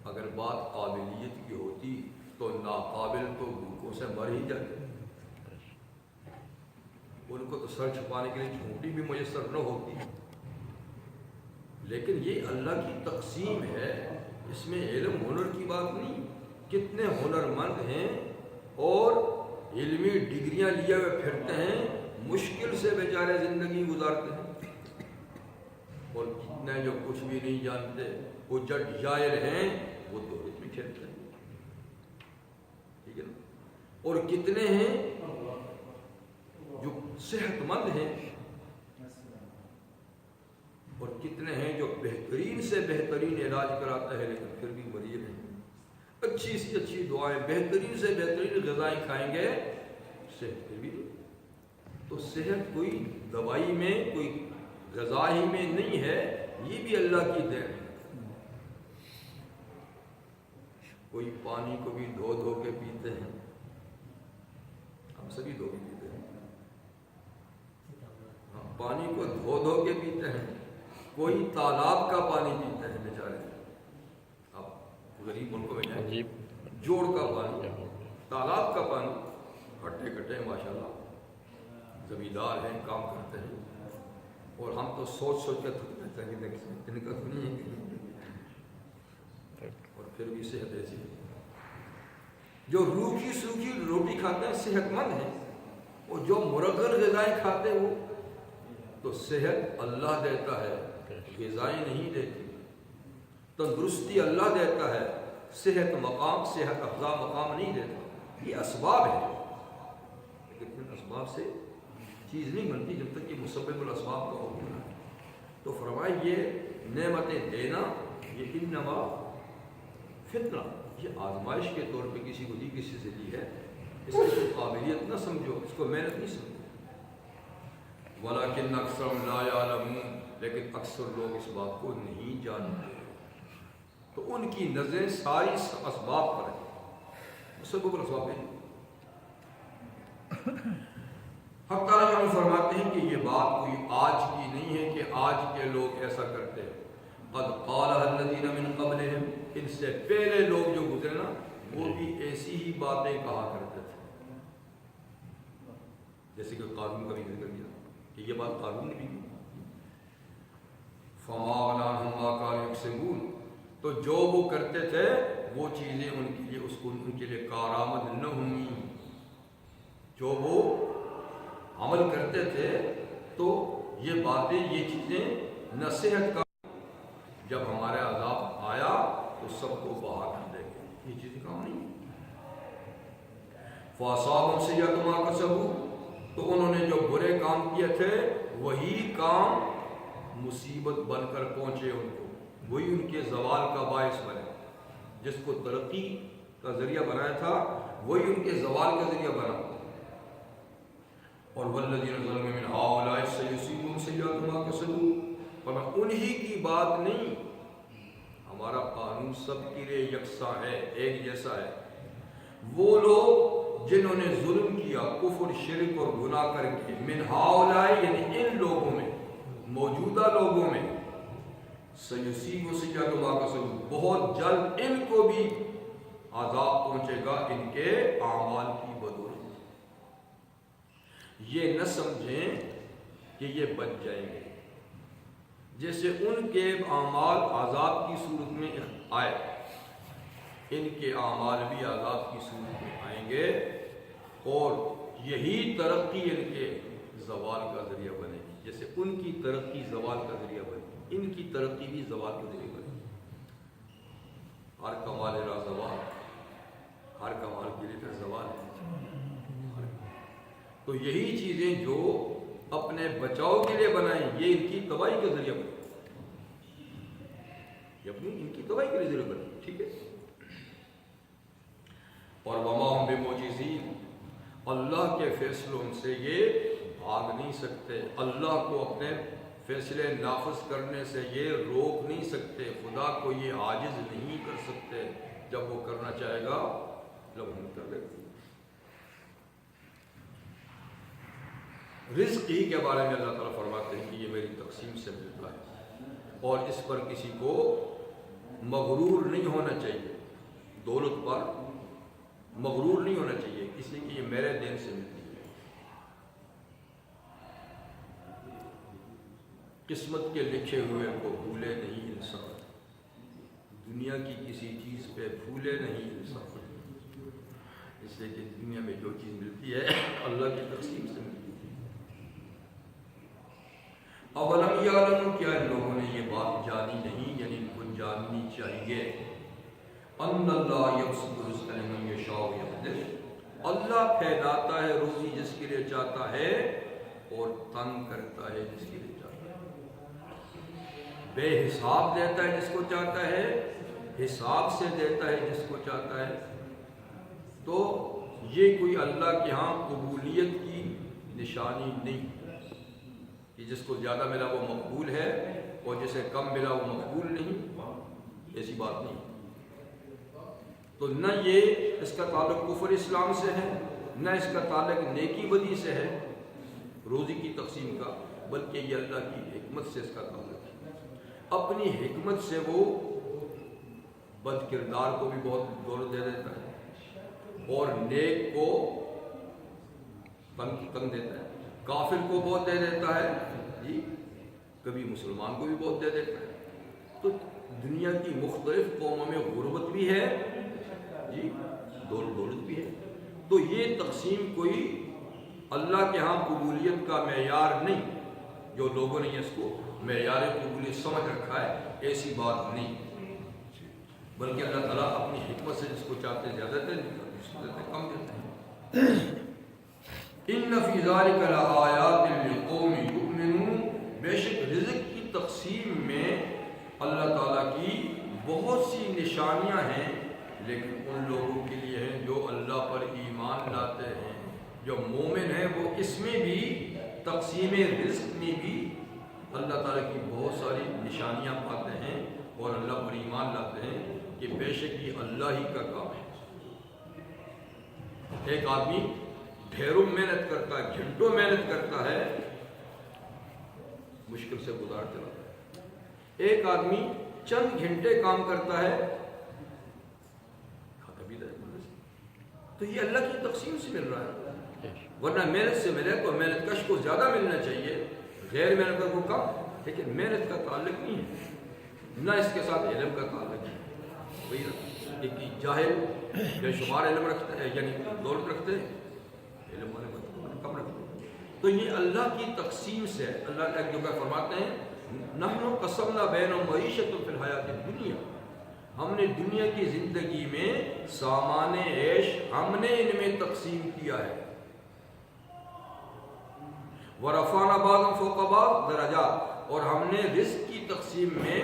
اگر بات قابلیت کی ہوتی تو ناقابل تو بھوکوں سے مر ہی جاتے. ان کو تو سر چھپانے کے لیے جھونٹی بھی میسر نہ ہوتی. لیکن یہ اللہ کی تقسیم ہے، اس میں علم ہنر کی بات نہیں. کتنے ہنرمند ہیں اور علمی ڈگریاں لیے ہوئے پھرتے ہیں، مشکل سے بیچارے زندگی گزارتے ہیں. اور کتنے جو کچھ بھی نہیں جانتے، وہ جٹ جائر ہیں، وہ دولت میں کھیلتے ہیں. ٹھیک ہے نا؟ اور کتنے ہیں جو صحت مند ہیں، اور کتنے ہیں جو بہترین سے بہترین علاج کراتا ہے لیکن پھر بھی مریض ہیں. اچھی سی اچھی دعائیں، بہترین سے بہترین غذائیں کھائیں گے، صحت پھر بھی نہیں. تو صحت کوئی دوائی میں، کوئی غذا ہی میں نہیں ہے، یہ بھی اللہ کی دین ہے. کوئی پانی کو بھی دھو دھو کے پیتے ہیں، ہم سبھی دھو کے پیتے ہیں. پانی کو دھو دھو کے پیتے ہیں. کوئی تالاب کا پانی پیتے ہیں بیچارے. آپ غریب ملکوں میں جائیں، جوڑ کا پانی، تالاب کا پانی، کھٹے کھٹے ماشاءاللہ زمیندار ہیں، کام کرتے ہیں. اور ہم تو سوچ سوچ کے تھک جاتے ہیں کہ ان کا تو نہیں ہے. اور پھر بھی صحت ایسی ہے. جو روکھی سوکھی روٹی کھاتے ہیں صحت مند ہیں، اور جو مرغن غذائیں کھاتے ہیں وہ تو صحت اللہ دیتا ہے، غذائیں نہیں دیتی. تندرستی اللہ دیتا ہے، صحت مقام، صحت افزا مقام نہیں دیتا. یہ اسباب ہے، لیکن ان اسباب سے چیز نہیں بنتی جب تک کہ مسبب الاسباب کا حکم نہ ہے. تو فرمائے یہ نعمتیں دینا، یہ انما فتنہ، یہ آزمائش کے طور پہ کسی کو دی، کسی سے دی ہے. اس کی قابلیت نہ سمجھو، اس کو محنت نہیں سمجھو. وَلَكِنَّ أَكْثَرَهُمْ لَا يَعْلَمُونَ، لیکن اکثر لوگ اس بات کو نہیں جانتے. تو ان کی نظریں ساری اسباب پر ہیں، مسبب الاسباب نہیں. حق تعالیٰ ہم فرماتے ہیں کہ یہ بات کوئی آج کی نہیں ہے کہ آج کے لوگ ایسا کرتے ہیں. قَدْ قَالَهَا الَّذِينَ مِن قَبْلِهِمْ، ان سے پہلے لوگ جو گزرے نا وہ بھی ایسی ہی باتیں کہا کرتے تھے. جیسے کہ قارون کا بھی ذکر کیا کہ یہ بات قارون نے بھی کی. فَمَا أَغْنَىٰ عَنْهُم مَّا كَانُوا يَكْسِبُونَ، تو جو وہ کرتے تھے وہ چیزیں ان کے لیے، اس کو ان کے لیے کارآمد نہ ہوئی. جو وہ عمل کرتے تھے تو یہ باتیں، یہ چیزیں نصیحت کا، جب ہمارے عذاب آیا تو سب کو بہا کر دیں گے. یہ چیزیں کام نہیں. فَأَصَابَهُمْ سَيِّئَاتُ مَا كَسَبُوا، تو انہوں نے جو برے کام کیے تھے وہی کام مصیبت بن کر پہنچے ان کو، وہی ان کے زوال کا باعث بنے. جس کو ترقی کا ذریعہ بنایا تھا وہی ان کے زوال کا ذریعہ بنا. اور وَالَّذِينَ ظَلَمُوا مِنْ هَٰؤُلَاءِ سَيُصِيبُهُمْ سَيِّئَاتُ مَا كَسَبُوا، پر انہی کی بات نہیں، ہمارا قانون سب کے لیے یکساں ہے، ایک جیسا ہے. وہ لوگ جنہوں نے ظلم کیا، کفر، شرک اور گناہ کر کے، من ہؤلاء یعنی ان لوگوں میں، موجودہ لوگوں میں، سیصیب سیئات ما کسبوا، بہت جلد ان کو بھی عذاب پہنچے گا ان کے اعمال کی بدولت. یہ نہ سمجھیں کہ یہ بچ جائیں گے. جیسے ان کے اعمال عذاب کی صورت میں آئے، ان کے اعمال بھی عذاب کی صورت میں آئیں گے، اور یہی ترقی ان کے زوال کا ذریعہ بنے گی. جیسے ان کی ترقی زوال کا ذریعہ بنے، ان کی ترقی بھی زوال کا ذریعہ بنے. ہر کمال را زوال، ہر کمال کے لیے زوال ہے. تو یہی چیزیں جو اپنے بچاؤ کے لیے بنائیں، یہ ان کی تباہی کا ذریعہ بنے، یہ اپنی ان کی تباہی کے لیے ذریعہ بنے. ٹھیک ہے. اور وما ہم بمعجزین، اللہ کے فیصلوں سے یہ بھاگ نہیں سکتے. اللہ کو اپنے فیصلے نافذ کرنے سے یہ روک نہیں سکتے، خدا کو یہ عاجز نہیں کر سکتے، جب وہ کرنا چاہے گا لمحہ کر دے گا۔ رزق ہی کے بارے میں اللہ تعالیٰ فرماتے ہیں کہ یہ میری تقسیم سے ملتا ہے، اور اس پر کسی کو مغرور نہیں ہونا چاہیے، دولت پر مغرور نہیں ہونا چاہیے، اس لیے کہ یہ میرے دین سے ملتی ہے۔ قسمت کے لکھے ہوئے کو بھولے نہیں انسان، دنیا کی کسی چیز پہ بھولے نہیں انسان، اس لیے کہ دنیا میں جو چیز ملتی ہے اللہ کی تقسیم سے ملتی ہے۔ اولم یعلموا، کیا ان لوگوں نے یہ بات جانی نہیں، یعنی ان کو جاننی چاہیے، ان اللہ یبسط الرزق لمن یشاء ویقدر، اللہ پھیلاتا ہے روزی جس کے لیے چاہتا ہے اور تنگ کرتا ہے جس کے لیے چاہتا ہے، بے حساب دیتا ہے جس کو چاہتا ہے، حساب سے دیتا ہے جس کو چاہتا ہے۔ تو یہ کوئی اللہ کے ہاں قبولیت کی نشانی نہیں کہ جس کو زیادہ ملا وہ مقبول ہے اور جسے کم ملا وہ مقبول نہیں، ایسی بات نہیں۔ تو نہ یہ اس کا تعلق کفر اسلام سے ہے، نہ اس کا تعلق نیکی بدی سے ہے روزی کی تقسیم کا، بلکہ یہ اللہ کی حکمت سے اس کا تعلق ہے۔ اپنی حکمت سے وہ بد کردار کو بھی بہت دولت دے دیتا ہے اور نیک کو تنگ دیتا ہے، کافر کو بہت دے دیتا ہے جی، کبھی مسلمان کو بھی بہت دے دیتا ہے۔ تو دنیا کی مختلف قوموں میں غربت بھی ہے جی، دولت بھی ہے۔ تو یہ تقسیم کوئی اللہ کے ہاں قبولیت کا معیار نہیں، جو لوگوں نے اس کو معیار قبولیت سمجھ رکھا ہے، ایسی بات نہیں، بلکہ اللہ تعالیٰ اپنی حکمت سے جس کو چاہتے ہیں زیادہ دیتے ہیں، جس کو دیتے ہیں کم دیتے ہیں۔ ان فی ذلک لآیات لقوم یؤمنون، بے شک رزق کی تقسیم میں اللہ تعالیٰ کی بہت سی نشانیاں ہیں، لیکن ان لوگوں کے لیے ہیں جو اللہ پر ایمان لاتے ہیں، جو مومن ہیں، وہ اس میں بھی تقسیم رزق میں بھی اللہ تعالیٰ کی بہت ساری نشانیاں پاتے ہیں اور اللہ پر ایمان لاتے ہیں کہ بے شک یہ اللہ ہی کا کام ہے۔ ایک آدمی ڈھیروں محنت کرتا ہے، گھنٹوں محنت کرتا ہے، مشکل سے گزار چلاتا ہے۔ ایک آدمی چند گھنٹے کام کرتا ہے، کھاتا بھی رہتا ہے۔ تو یہ اللہ کی تقسیم سے مل رہا ہے، ورنہ محنت سے ملے تو محنت کش کو زیادہ ملنا چاہیے، غیر محنت کو کم، لیکن محنت کا تعلق نہیں ہے، نہ اس کے ساتھ علم کا تعلق ہے۔ وہی ایک جاہل بے شمار علم رکھتے ہیں، یعنی دولت رکھتے ہیں، علم والے کم رکھتے ہیں۔ تو یہ اللہ کی تقسیم سے، اللہ ایک جگہ فرماتے ہیں نحن قسمنا بینہم معیشتہم فی الحیاۃ الدنیا، ہم نے دنیا کی زندگی میں سامان عیش ہم نے ان میں تقسیم کیا ہے۔ ورفعنا بعضهم فوق بعض درجات، اور ہم نے رزق کی تقسیم میں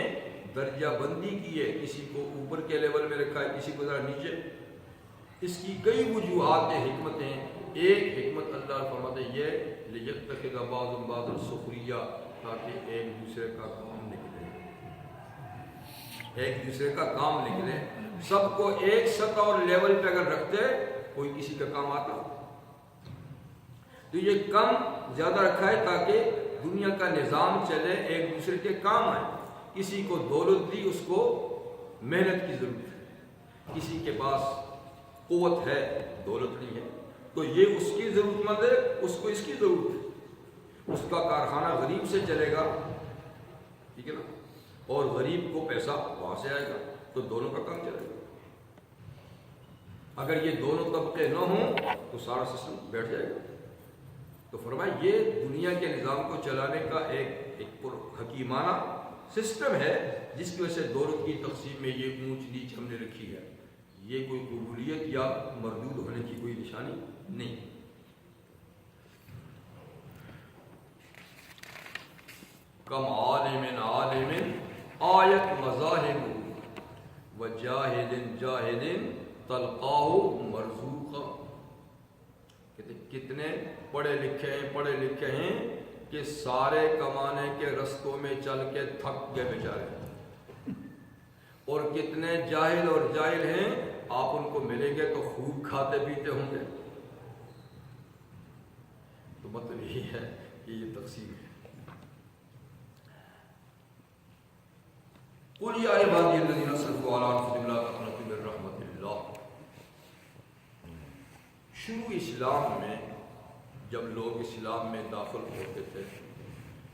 درجہ بندی کی ہے، کسی کو اوپر کے لیول میں رکھا ہے، کسی کو ذرا نیچے۔ اس کی کئی وجوہات حکمت ہیں۔ ایک حکمت اللہ فرماتے ہیں یہ لیتخذ بعضهم بعضا سخریہ، تاکہ ایک دوسرے کا کام نکلے، ایک دوسرے کا کام نکلے۔ سب کو ایک سطح اور لیول پہ اگر رکھتے کوئی کسی کا کام آتا، تو یہ کم زیادہ رکھا ہے تاکہ دنیا کا نظام چلے، ایک دوسرے کے کام آئے۔ کسی کو دولت دی، اس کو محنت کی ضرورت ہے، کسی کے پاس قوت ہے، دولت نہیں ہے، تو یہ اس کی ضرورت مند ہے، اس کو اس کی ضرورت ہے۔ اس کا کارخانہ غریب سے چلے گا، ٹھیک ہے نا، اور غریب کو پیسہ وہاں سے آئے گا، تو دونوں کا کام چلے گا۔ اگر یہ دونوں طبقے نہ ہوں تو سارا سسٹم بیٹھ جائے گا۔ تو فرمایا یہ دنیا کے نظام کو چلانے کا ایک حکیمانہ سسٹم ہے، جس کی وجہ سے دولت کی تقسیم میں یہ اونچ نیچ ہم نے رکھی ہے۔ یہ کوئی قبولیت یا مردود ہونے کی کوئی نشانی نہیں۔ کم عالم آیت مذاہب و جاہد تلقاہ مرزوقا، کتنے پڑھے لکھے ہیں کہ سارے کمانے کے رستوں میں چل کے تھک گئے بیچارے، اور کتنے جاہل اور جاہل ہیں، آپ ان کو ملیں گے تو خوب کھاتے پیتے ہوں گے۔ تو مطلب یہی ہے کہ یہ تقسیم ہے۔ قل یا عبادی الذین اسرفوا علی انفسہم لا تقنطوا من رحمۃ اللہ۔ شروع اسلام میں جب لوگ اسلام میں داخل ہوتے تھے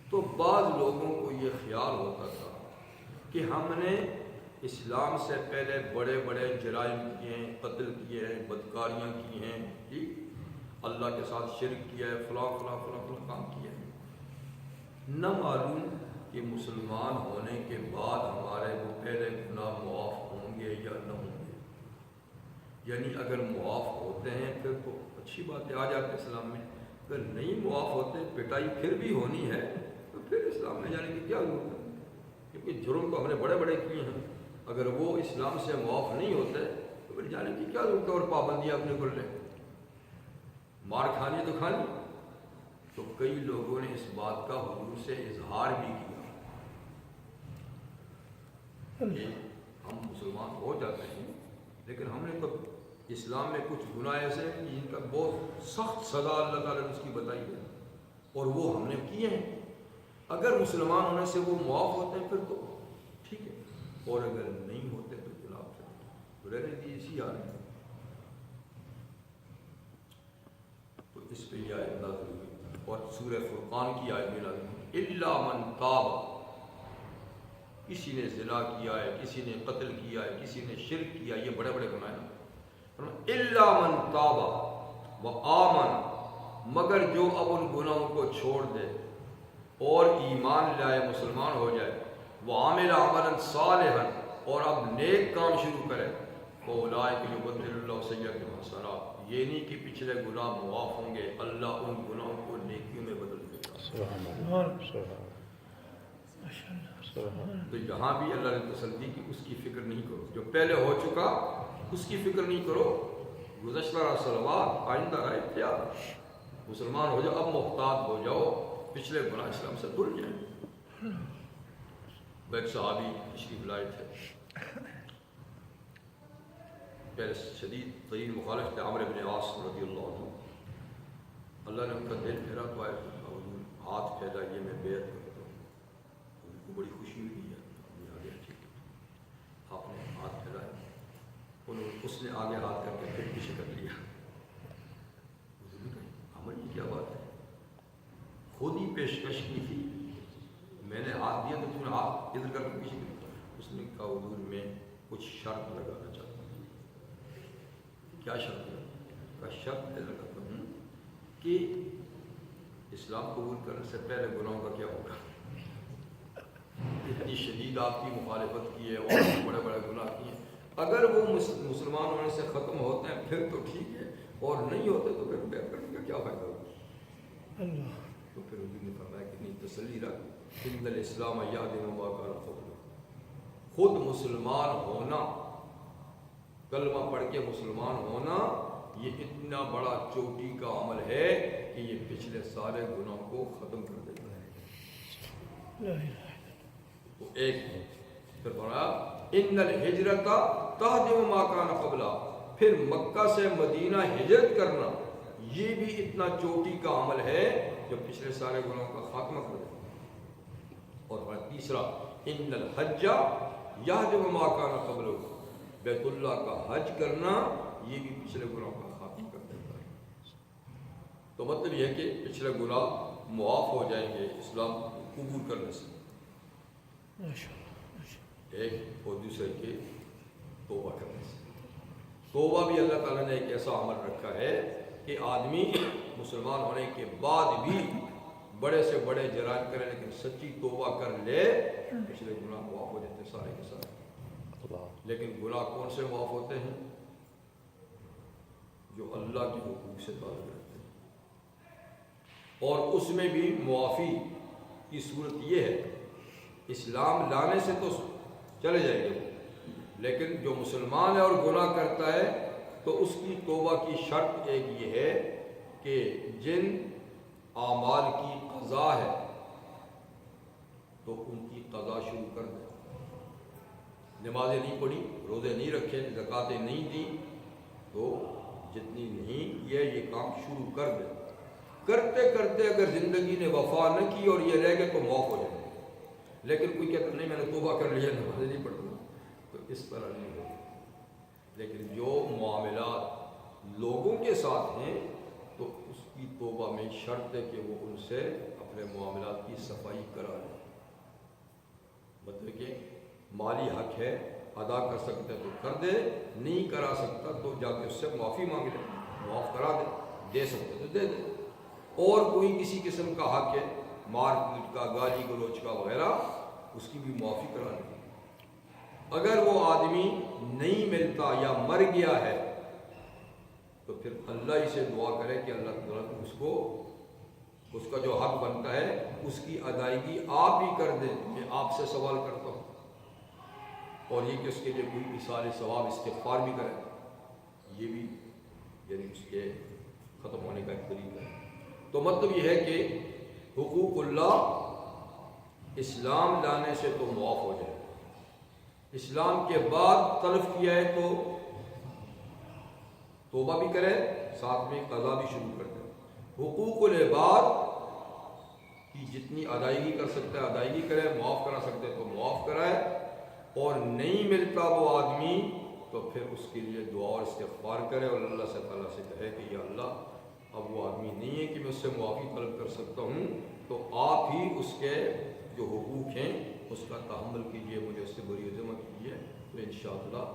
تو بعض لوگوں کو یہ خیال ہوتا تھا کہ ہم نے اسلام سے پہلے بڑے بڑے جرائم کیے ہیں، قتل کیے ہیں، بدکاریاں کی ہیں، جی اللہ کے ساتھ شرک کیا ہے، فلاں فلاں فلاں فلاں کام کیا ہے۔ نہ معلوم کہ مسلمان ہونے کے بعد ہمارے وہ پہلے گناہ معاف ہوں گے یا نہ ہوں گے۔ یعنی اگر معاف ہوتے ہیں پھر تو اچھی بات ہے، آ جاتے اسلام میں، اگر نہیں معاف ہوتے، پٹائی پھر بھی ہونی ہے، تو پھر اسلام میں جانے کی کیا ضرورت ہے؟ کیونکہ جرم تو ہم نے بڑے بڑے کیے ہیں، اگر وہ اسلام سے معاف نہیں ہوتے تو پھر جانے کی کیا ضرورت ہے؟ اور پابندیاں اپنے اوپر لیں، مار کھانی تو کھانی۔ تو کئی لوگوں نے اس بات کا حضور سے اظہار بھی کیا کہ ہم مسلمان ہو جاتے ہیں لیکن ہم نے تو اسلام میں کچھ گناہ ایسے ہیں جن کا بہت سخت سزا اللہ تعالیٰ نے اس کی بتائی ہے اور وہ ہم نے کیے ہیں۔ اگر مسلمان ہونے سے وہ معاف ہوتے ہیں پھر تو ٹھیک ہے، اور اگر نہیں ہوتے تو جناب تو رہنے دیجیے، اسی حال میں۔ تو اس پہ یہ آیت نازل ہوئی، اور سورہ فرقان کی آیت بھی نازل ہوئی، الا من تاب۔ کسی نے زنا کیا ہے، کسی نے قتل کیا ہے، کسی نے شرک کیا، یہ بڑے بڑے گناہ ہیں۔ الا من تاب وآمن، مگر جو اب ان گناہوں کو چھوڑ دے اور ایمان لائے، مسلمان ہو جائے، وعمل عملا صالحا، اور اب نیک کام شروع کرے، فاولئک یبدل اللہ سیئاتہم حسنات، یہ نہیں کہ پچھلے گناہ معاف ہوں گے، اللہ ان گناہوں کو نیکیوں میں بدل دے گا۔ سبحان اللہ۔ تو یہاں بھی اللہ نے تسلی کی، اس کی فکر نہیں کرو، جو پہلے ہو چکا اس کی فکر نہیں کرو، گزشتہ سلوات آئندہ رہے کیا، مسلمان ہو جاؤ، اب محتاط ہو جاؤ، پچھلے گناہ اسلام سے دھل جائیں۔ وہ ایک صحابی تشریف لائے تھے، پہلے شدید ترین مخالف تھے، عمرو بن عاص رضی اللہ عنہ۔ اللہ نے ان کا دل پھیرا تو آئے، حضور ہاتھ پھیلائیے میں بیعت کرتا ہوں۔ ان کو بڑی خوشی ہوئی ہے، آگے ٹھیک ہے، آپ نے ہاتھ پھیلایا، اس نے آگے ہاتھ کر کے پھر پیچھے کر لیا۔ عمر یہ کیا بات ہے، خود ہی پیشکش کی تھی، میں نے ہاتھ دیا تو تم نے ہاتھ ادھر کر کے پیچھے کر۔ اس نے کہا حضور میں کچھ شرط لگانا چاہتا ہوں۔ کیا شرط ہے؟ کہا شرط ہے لگاتا ہوں کہ اسلام قبول کرنے سے پہلے گناہوں کا کیا ہوگا؟ اتنی شدید آپ کی مخالفت کی ہے اور بڑے بڑے گناہ کیے ہیں، اگر وہ مسلمان ہونے سے ختم ہوتے ہیں پھر تو ٹھیک ہے، اور نہیں ہوتے تو پھر بیعت کرنے کا کیا فائدہ ہوگا؟ تو پھر حضور نے فرمایا کہ نہیں، تسلی رکھ، ان الاسلام یہدم ما کان قبلہ۔ خود مسلمان ہونا، کلمہ پڑھ کے مسلمان ہونا، یہ اتنا بڑا چوٹی کا عمل ہے کہ یہ پچھلے سارے گناہوں کو ختم کر دیتا ہے۔ تو ایک پھر فرمایا ان الہجرت تہدم ما کان قبلہ، پھر مکہ سے مدینہ ہجرت کرنا یہ بھی اتنا چوٹی کا عمل ہے جو پچھلے سارے گناہوں کا خاتمہ کر دیتا ہے۔ اور تیسرا ان الحج یہدم ما کان قبلہ، بیت اللہ کا حج کرنا یہ بھی پچھلے گناہوں کا خاتمہ کر دیتا ہے۔ تو مطلب یہ ہے کہ پچھلے گناہ معاف ہو جائیں گے اسلام قبول کرنے سے، ایک، اور دوسرے کے توبہ کرنے سے۔ توبہ بھی اللہ تعالیٰ نے ایک ایسا عمل رکھا ہے کہ آدمی مسلمان ہونے کے بعد بھی بڑے سے بڑے جرائم کرے لیکن سچی توبہ کر لے، پچھلے گناہ معاف ہو جاتے سارے کے سارے۔ لیکن گناہ کون سے معاف ہوتے ہیں؟ جو اللہ کے حقوق سے تعلق رکھتے ہیں، اور اس میں بھی معافی کی صورت یہ ہے، اسلام لانے سے تو چلے جائیں گے، لیکن جو مسلمان ہے اور گناہ کرتا ہے تو اس کی توبہ کی شرط ایک یہ ہے کہ جن اعمال کی قضا ہے تو ان کی قضا شروع کر دیں. نمازیں نہیں پڑھی، روزے نہیں رکھے، زکاتیں نہیں دیں، تو جتنی نہیں کیے یہ کام شروع کر دیں. کرتے کرتے اگر زندگی نے وفا نہ کی اور یہ رہ گئے تو معاف ہو جائے. لیکن کوئی کہتا نہیں میں نے توبہ کر لیا، نمازیں نہیں پڑھتا، تو اس طرح نہیں ہوگی. لیکن جو معاملات لوگوں کے ساتھ ہیں تو اس کی توبہ میں شرط ہے کہ وہ ان سے اپنے معاملات کی صفائی کرا لیں. مطلب کہ مالی حق ہے، ادا کر سکتے تو کر دے، نہیں کرا سکتا تو جا کے اس سے معافی مانگ لے، معاف کرا دے، دے سکتے تو دے دے. اور کوئی کسی قسم کا حق ہے، مار پیٹ کا، گالی گلوچ کا وغیرہ، اس کی بھی معافی کرا دے. اگر وہ آدمی نہیں ملتا یا مر گیا ہے تو پھر اللہ ہی سے دعا کرے کہ اللہ تعالیٰ اس کو اس کا جو حق بنتا ہے اس کی ادائیگی آپ ہی کر دیں. میں آپ سے سوال کرتا ہوں. اور یہ کہ اس کے لیے کوئی ایثار ثواب استغفار بھی کرے، یہ بھی یعنی اس کے ختم ہونے کا ایک طریقہ ہے. تو مطلب یہ ہے کہ حقوق اللہ اسلام لانے سے تو معاف ہو جائے. اسلام کے بعد طلب کیا ہے تو توبہ بھی کرے، ساتھ میں قضا بھی شروع کر دے. حقوق العباد کی جتنی ادائیگی کر سکتا ہے ادائیگی کرے، معاف کرا سکتے تو معاف کرائے. اور نہیں ملتا وہ آدمی تو پھر اس کے لیے دعا اور استغفار کرے اور اللہ سے تعالیٰ سے کہے کہ یا اللہ اب وہ آدمی نہیں ہے کہ میں اس سے معافی طلب کر سکتا ہوں، تو آپ ہی اس کے جو حقوق ہیں اس کا تحمل کیجیے، مجھے اس سے بری عظمت کیجیے، تو انشاءاللہ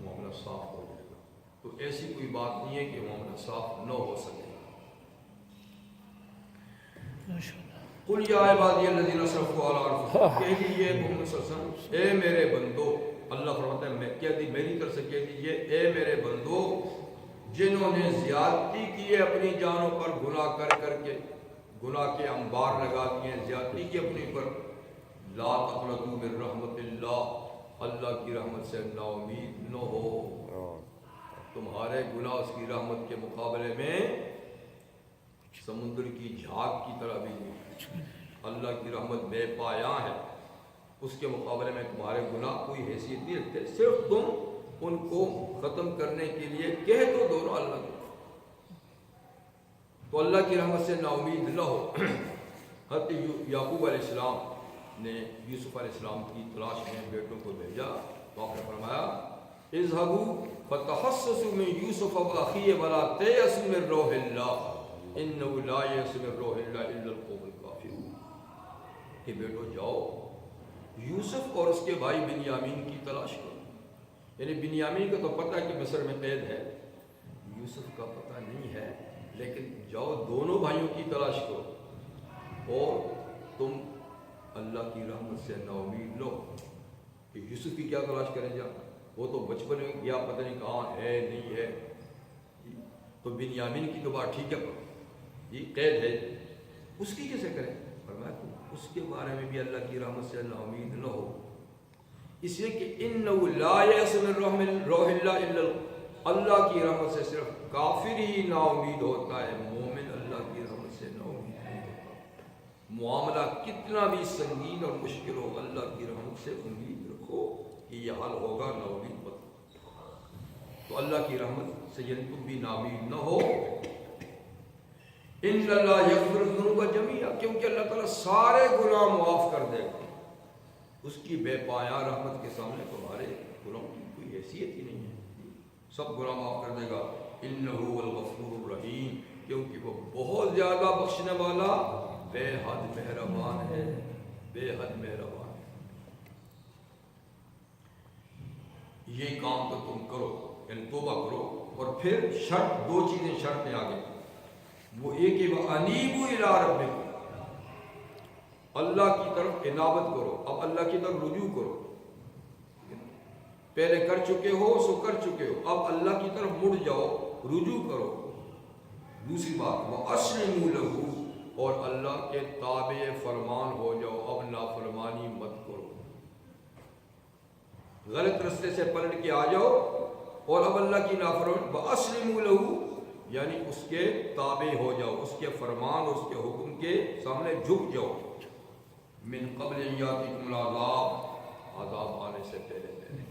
معاملہ صاف ہو جائے گا. تو ایسی کوئی بات نہیں ہے کہ معاملہ صاف نہ ہو سکے. قل یا عبادی الذین اسرفوا علی انفسہم، کہہ دیجیے محمد صلی اللہ علیہ وسلم، اے میرے بندو. اللہ فرماتا ہے میں کہہ دی میری طرف سے کہہ دیجیے اے میرے بندو جنہوں نے زیادتی کی ہے اپنی جانوں پر، گناہ کر کر کے گناہ کے انبار لگا دیے، زیادتی کی اپنی پر، لا تقنطوا من رحمت اللہ، اللہ کی رحمت سے نا امید نہ ہو. تمہارے گناہ اس کی رحمت کے مقابلے میں سمندر کی جھاگ کی طرح بھی نہیں. اللہ کی رحمت بے پایاں ہے، اس کے مقابلے میں تمہارے گناہ کوئی حیثیت نہیں رکھتے. صرف تم ان کو ختم کرنے کے لیے کہہ تو دو نا اللہ کو، تو اللہ کی رحمت سے نا امید نہ ہو. حضرت یعقوب علیہ السلام نے یوسف علیہ السلام کی تلاش میں بیٹوں کو بھیجا تو آپ نے فرمایا اذهبوا فتحسسوا من یوسف واخیہ ولا تیأسوا من روح اللہ انه لا یئس من روح اللہ الا القوم الکافرون. کہ بیٹو جاؤ یوسف اور اس کے بھائی بنیامین کی تلاش کرو. یعنی بنیامین کا تو پتہ ہے کہ مصر میں قید ہے، یوسف کا پتہ نہیں ہے، لیکن جاؤ دونوں بھائیوں کی تلاش کرو اور تم اللہ کی رحمت سے نا امید لو. کہ یوسف کی کیا تلاش کریں جا، وہ تو بچپن میں کیا پتہ نہیں کہاں ہے نہیں ہے. تو بنیامین کی تو بات ٹھیک ہے جی قید ہے، اس کی کیسے کریں؟ فرمایا تم اس کے بارے میں بھی اللہ کی رحمت سے نا امید نہ ہو، اس لیے کہ انه لا یئس من روح اللہ الا اللہ کی رحمت سے صرف کافر ہی نا امید ہوتا ہے، مومن اللہ کی رحمت سے نا امید نہیں ہوتا. معاملہ کتنا بھی سنگین اور مشکل ہو اللہ کی رحمت سے امید رکھو کہ یہ حل ہوگا، نا امید مت. تو اللہ کی رحمت سے یعنی تم بھی نا امید نہ ہو. ان اللہ یغفر الذنوب جميعا، کیونکہ اللہ تعالیٰ سارے گناہ معاف کر دے گا. اس کی بے پایاں رحمت کے سامنے تمہارے گناہوں کی کوئی حیثیت ہی نہیں ہے، سب گناہ معاف کر دے گا. انہ هو الغفور الرحیم، کیونکہ وہ بہت زیادہ بخشنے والا بے حد مہربان ہے، بے حد مہربان ہے. یہ کام تو تم کرو، یعنی توبہ کرو. اور پھر شرط، دو چیزیں شرط میں آگے، وہ ایک ہی وَأَنِيبُوا إِلَىٰ رَبِّكُمْ، اللہ کی طرف انابت کرو، اب اللہ کی طرف رجوع کرو. پہلے کر چکے ہو سو کر چکے ہو، اب اللہ کی طرف مڑ جاؤ، رجوع کرو. دوسری بات وَأَسْلِمُوا لَهُ، اور اللہ کے تابع فرمان ہو جاؤ، اب نافرمانی مت کرو. غلط رستے سے پلٹ کے آ جاؤ اور اب اللہ کی نافرمانی. وَأَسْلِمُوا لَهُ یعنی اس کے تابع ہو جاؤ، اس کے فرمان اس کے حکم کے سامنے جھک جاؤ. من قبل ان یاتیکم العذاب، عذاب آنے سے پہلے پہلے،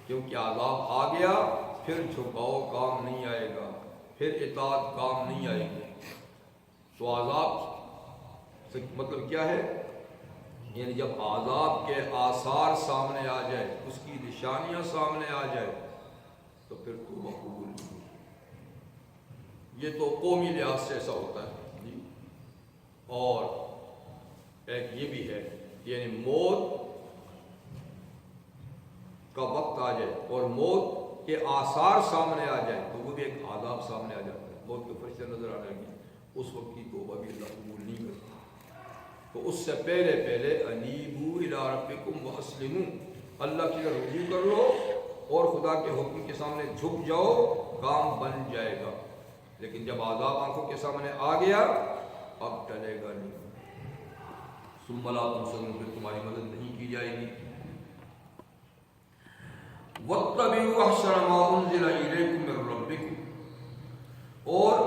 کیونکہ عذاب آ گیا پھر جھکاؤ کام نہیں آئے گا، پھر اطاعت کام نہیں آئے گی. تو عذاب سے مطلب کیا ہے؟ یعنی جب عذاب کے آثار سامنے آ جائے، اس کی نشانیاں سامنے آ جائے تو پھر توبہ قبول نہیں ہوگی. یہ تو قومی لحاظ سے ایسا ہوتا ہے جی. اور ایک یہ بھی ہے، یعنی موت کا وقت آ جائے اور موت کے آثار سامنے آ جائے تو وہ بھی ایک عذاب سامنے آ جاتا ہے، موت کے فرشتے نظر آنے لگے، اس وقت کی توبہ بھی اللہ قبول نہیں کرتا. تو اس سے پہلے پہلے انیبوا الی ربکم واسلموا، اللہ کی طرف رجوع کر لو اور خدا کے حکم کے سامنے جھک جاؤ، کام بن جائے گا. لیکن جب عذاب آنکھوں کے سامنے آ گیا اب ٹلے گا نہیں. ثم لا تنصرون، پھر تمہاری مدد نہیں کی جائے گی. واتبعوا احسن ما انزل الیکم من ربکم، اور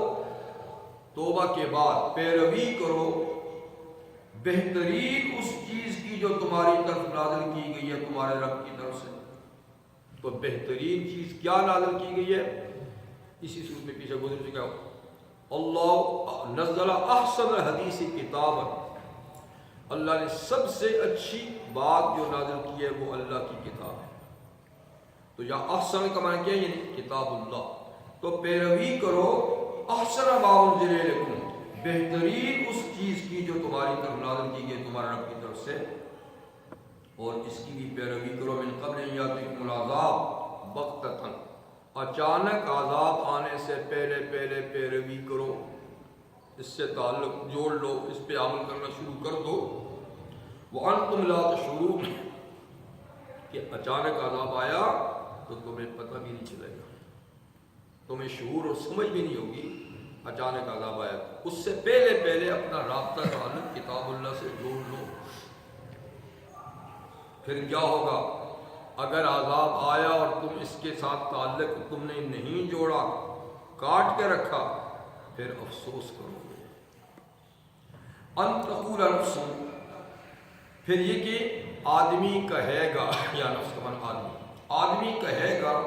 توبہ کے بعد پیروی کرو بہترین اس چیز کی جو تمہاری طرف نازل کی گئی ہے تمہارے رب کی طرف سے. تو بہترین چیز کیا نازل کی گئی ہے؟ اسی صورت میں پیچھے گزر چکا. اللہ نزل احسن الحدیث کتابا، اللہ نے سب سے اچھی بات جو نازل کی ہے وہ اللہ کی کتاب ہے. تو یہاں احسن کا معنی کیا ہے؟ یعنی کتاب اللہ. تو پیروی کرو احسن ما انزل الیکم، بہترین اس چیز کی جو تمہاری طرف نازل کی گئی تمہارے رب کی طرف سے، اور اس کی بھی پیروی کرو من قبل ان یاتیکم العذاب بغتۃ، اچانک عذاب آنے سے پہلے پہلے پیروی کرو. اس سے تعلق جوڑ لو، اس پہ عمل کرنا شروع کر دو. وانتم لا تشعرون، کہ اچانک عذاب آیا تو تمہیں پتہ بھی نہیں چلے گا، تمہیں شعور اور سمجھ بھی نہیں ہوگی. اچانک عذاب آیا، اس سے پہلے پہلے اپنا رابطہ تعلق کتاب اللہ سے جوڑ لو. پھر کیا ہوگا؟ اگر عذاب آیا اور تم اس کے ساتھ تعلق تم نے نہیں جوڑا، کاٹ کے رکھا، پھر افسوس کرو گے. ان تقول نفس، پھر یہ کہ آدمی کہے گا، یا نفس کا معنی آدمی کہے گا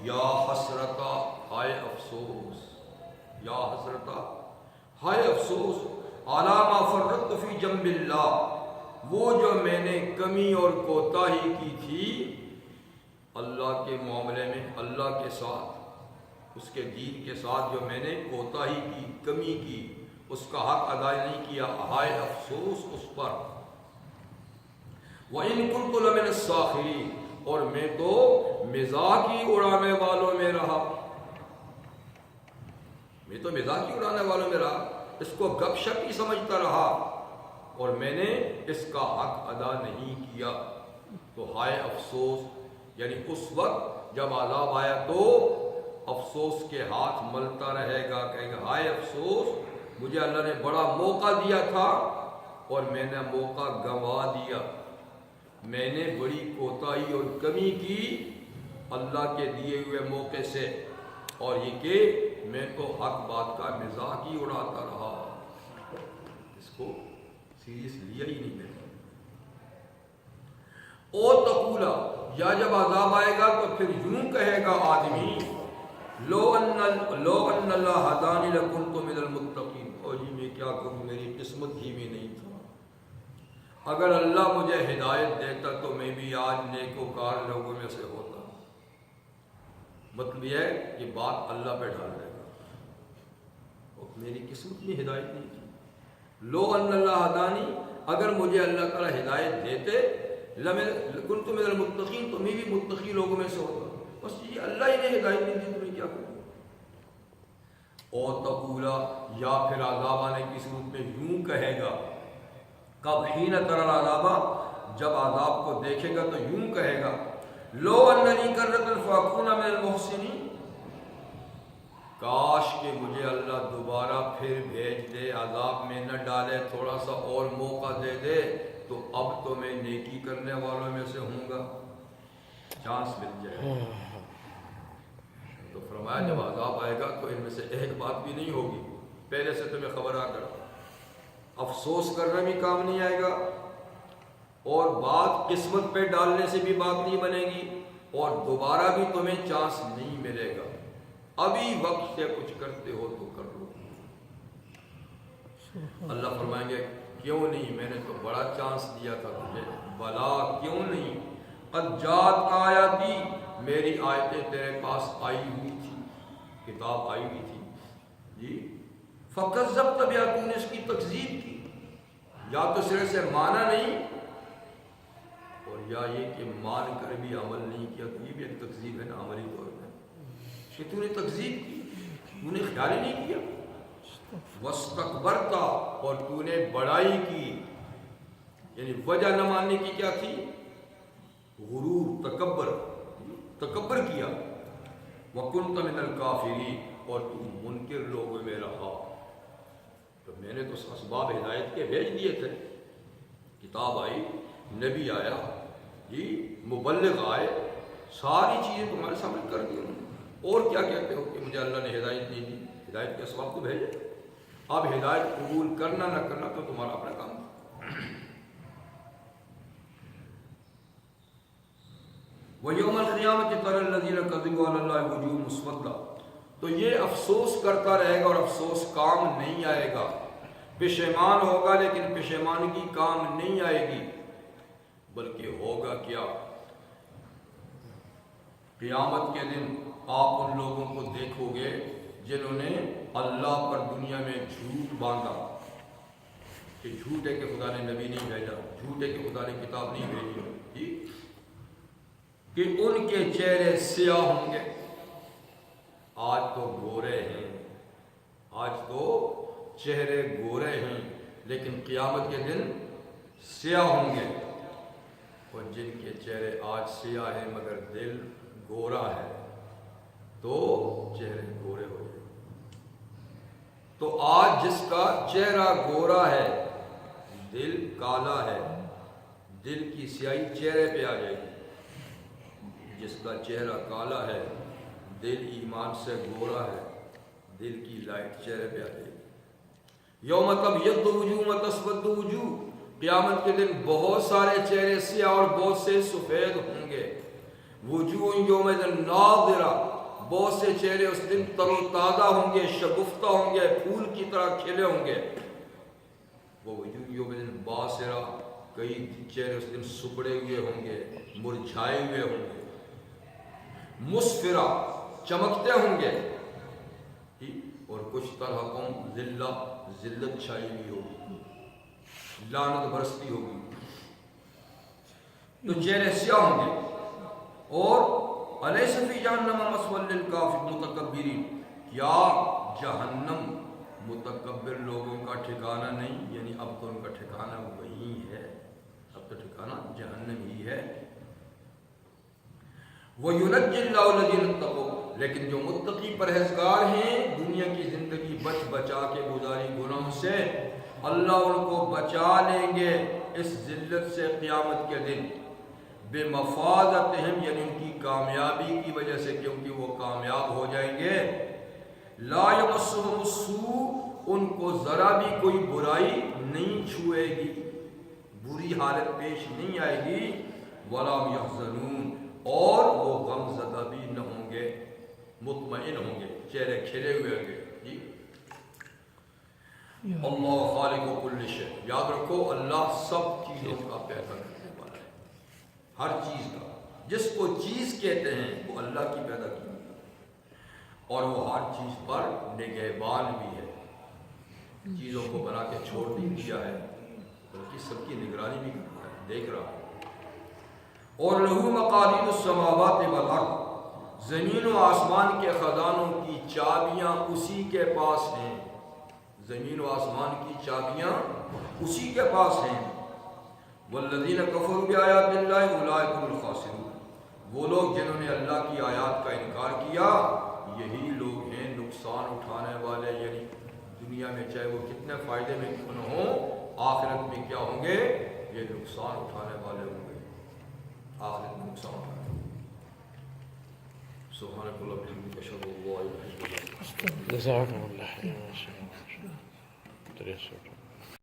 یا حسرتا، ہائے افسوس، یا حسرتا ہائے افسوس، علی ما فرطت فی جنب اللہ، وہ جو میں نے کمی اور کوتاہی کی تھی اللہ کے معاملے میں، اللہ کے ساتھ، اس کے دین کے ساتھ جو میں نے کوتاہی کی، کمی کی، اس کا حق ادا نہیں کیا، ہائے افسوس اس پر. وَإِن كُنتُ لَمِنَ السَّاخِرِينَ، اور میں تو مزاح ہی اڑانے والوں میں رہا، میں تو مزاح ہی اڑانے والوں میں رہا، اس کو گپ شپ ہی سمجھتا رہا اور میں نے اس کا حق ادا نہیں کیا. تو ہائے افسوس، یعنی اس وقت جب عذاب آیا تو افسوس کے ہاتھ ملتا رہے گا، کہے گا ہائے افسوس، مجھے اللہ نے بڑا موقع دیا تھا اور میں نے موقع گنوا دیا، میں نے بڑی کوتاہی اور کمی کی اللہ کے دیے ہوئے موقع سے، اور یہ کہ میں تو حق بات کا مزاح ہی اڑاتا رہا، اس کو سیریس لیا ہی نہیں میں نے. او تقولا، یا جب عذاب آئے گا تو پھر یوں کہے گا آدمی لو ان اللہ ہدانی لکنت من المتقین، او جی میں کیا کروں، میری قسمت ہی میں نہیں تھا، اگر اللہ مجھے ہدایت دیتا تو میں بھی آج نیکوکار لوگوں میں سے ہوتا. مطلب یہ ہے کہ بات اللہ پہ ڈال دے گا، اور میری قسمت میں ہدایت نہیں تھی. لو ان اللہ ہدانی، اگر مجھے اللہ تعالیٰ ہدایت دیتے لکنت من المتقین، تو میں بھی متقی لوگوں میں سے ہوتا. بس یہ اللہ ہی نے ہدایت نہیں دی تو میں کیا کروں. اور تقولا، یا پھر عذاب آنے کی صورت میں یوں کہے گا، کب حین تری العذاب، جب عذاب کو دیکھے گا تو یوں کہے گا لو انی کرۃ فاکون من المحسنین، کاش کہ مجھے اللہ دوبارہ پھر بھیج دے، عذاب میں نہ ڈالے، تھوڑا سا اور موقع دے دے تو اب تو میں نیکی کرنے والوں میں سے ہوں گا، چانس مل جائے. تو فرمایا فرمایا جب عذاب آئے گا تو ان میں سے ایک بات بھی نہیں ہوگی پہلے سے تمہیں خبر آ کر، افسوس کرنا بھی کام نہیں آئے گا، اور بات قسمت پہ ڈالنے سے بھی بات نہیں بنے گی، اور دوبارہ بھی تمہیں چانس نہیں ملے گا۔ ابھی وقت سے کچھ کرتے ہو تو کر لو۔ اللہ فرمائیں گے کیوں نہیں، میں نے تو بڑا چانس دیا تھا تجھے، بلا کیوں نہیں، قد جات کا آیاتی، میری آیتیں تیرے پاس آئی ہوئی تھی، کتاب آئی ہوئی تھی جی، فکذبت بہا، تو نے اس کی تکذیب کی، یا تو سرے سے مانا نہیں، اور یا یہ کہ مان کر بھی عمل نہیں کیا، تو یہ بھی ایک تکذیب ہے نا عملی طور پہ، کہ تو نے تکذیب کی، تو نے خیال ہی نہیں کیا، واستکبرت، اور تو نے بڑائی کی، یعنی وجہ نہ ماننے کی کیا تھی، غرور، تکبر کیا، وکنت من الکافرین، اور تو منکر لوگوں میں رہا۔ تو میں نے تو اسباب ہدایت کے بھیج دیے تھے، کتاب آئی، نبی آیا جی، مبلغ آئے، ساری چیزیں تمہارے سامنے کر دی انہوں نے، اور کیا کہتے ہو کہ مجھے اللہ نے ہدایت نہیں دی، ہدایت کے اسباب تو بھیجے، اب ہدایت قبول کرنا نہ کرنا تو تمہارا اپنا کام ہے۔ وَيَوْمَ الْقِيَامَةِ تَرَى الَّذِينَ كَذِبُوا عَلَى اللَّهِ وُجُوهُهُمْ مُسْوَدَّةٌ، تو یہ افسوس کرتا رہے گا اور افسوس کام نہیں آئے گا، پشیمان ہوگا لیکن پشیمانگی کام نہیں آئے گی، بلکہ ہوگا کیا، قیامت کے دن آپ ان لوگوں کو دیکھو گے جنہوں نے اللہ پر دنیا میں جھوٹ باندھا، کہ جھوٹ ہے کہ خدا نے نبی نہیں بھیجا، جھوٹ ہے کہ خدا نے کتاب نہیں بھیجی جی، کہ ان کے چہرے سیاہ ہوں گے، آج تو گورے ہیں، آج تو چہرے گورے ہیں، لیکن قیامت کے دن سیاہ ہوں گے، اور جن کے چہرے آج سیاہ ہیں مگر دل گورا ہے تو چہرے گورے ہو جائیں۔ تو آج جس کا چہرہ گورا ہے، دل کالا ہے، دل کی سیاہی چہرے پہ آ جائے گی، جس کا چہرہ کالا ہے، دل ایمان سے گورا ہے، دل کی لائٹ چہرے پہ آ جائے گی۔ یوم تبیض وجوہ و تسود وجوہ، قیامت کے دن بہت سارے چہرے سیاہ اور بہت سے سفید ہوں گے، وجوہ یومئذ ناظرہ، بہت سے چہرے اس دن تر و تازہ ہوں گے، شگفتہ ہوں گے، پھول کی طرح کھلے ہوں گے، وہ وجوہ یومئذ باسرہ، کئی چہرے اس دن سکڑے ہوئے ہوں گے، مرجھائے ہوئے ہوں گے، مسفرہ، چمکتے ہوں گے، اور کچھ ترہقہم ذلہ، ذلت چھائی ہوئی ہوگی، لعنت برستی ہوگی، تو چہرے سیاہ ہوں گے، اور الیس فی جہنم مثوی للمتکبرین، کیا جہنم متکبر لوگوں کا ٹھکانہ نہیں، یعنی اب تو ان کا ٹھکانہ وہی ہے، اب تو ٹھکانہ جہنم ہی ہے۔ وَيُنَجِّي اللَّهُ الَّذِينَ اتَّقَوْا، لیکن جو متقی پرہیزگار ہیں، دنیا کی زندگی بچا کے گزاری گناہوں سے، اللہ ان کو بچا لیں گے اس ذلت سے قیامت کے دن، بِمَفَازَتِهِمْ، یعنی ان کی کامیابی کی وجہ سے، کیونکہ وہ کامیاب ہو جائیں گے، لَا يَمَسُّهُمُ السُّوءُ، ان کو ذرا بھی کوئی برائی نہیں چھوئے گی، بری حالت پیش نہیں آئے گی، وَلَا هُمْ يَحْزَنُونَ، اور وہ غم زدہ بھی نہ ہوں گے، مطمئن ہوں گے، چہرے کھلے ہوئے ہوں گے جی۔ اللہ خالق کل شیء، یاد رکھو اللہ سب چیزوں کا پیدا کرنے والا ہے، ہر چیز کا، جس کو چیز کہتے ہیں وہ اللہ کی پیدا کی، اور وہ ہر چیز پر نگہبان بھی ہے، چیزوں کو بنا کے چھوڑ نہیں دیا ہے، بلکہ سب کی نگرانی بھی کرتا ہے، دیکھ رہا ہے۔ اور لہو مقالید السماوات والارض، زمین و آسمان کے خزانوں کی چابیاں اسی کے پاس ہیں، زمین و آسمان کی چابیاں اسی کے پاس ہیں۔ والذین کفروا بآیات اللہ اولئک هم الخاسرون، وہ لوگ جنہوں نے اللہ کی آیات کا انکار کیا، یہی لوگ ہیں نقصان اٹھانے والے، یعنی دنیا میں چاہے وہ کتنے فائدے میں کیوں نہ ہوں، آخرت میں کیا ہوں گے، یہ نقصان اٹھانے والے ہوں گے، آخرت میں نقصان اٹھانے۔ سبحانك اللهم وبحمدك اشهد ان لا اله الا انت جزاکم اللہ خیر.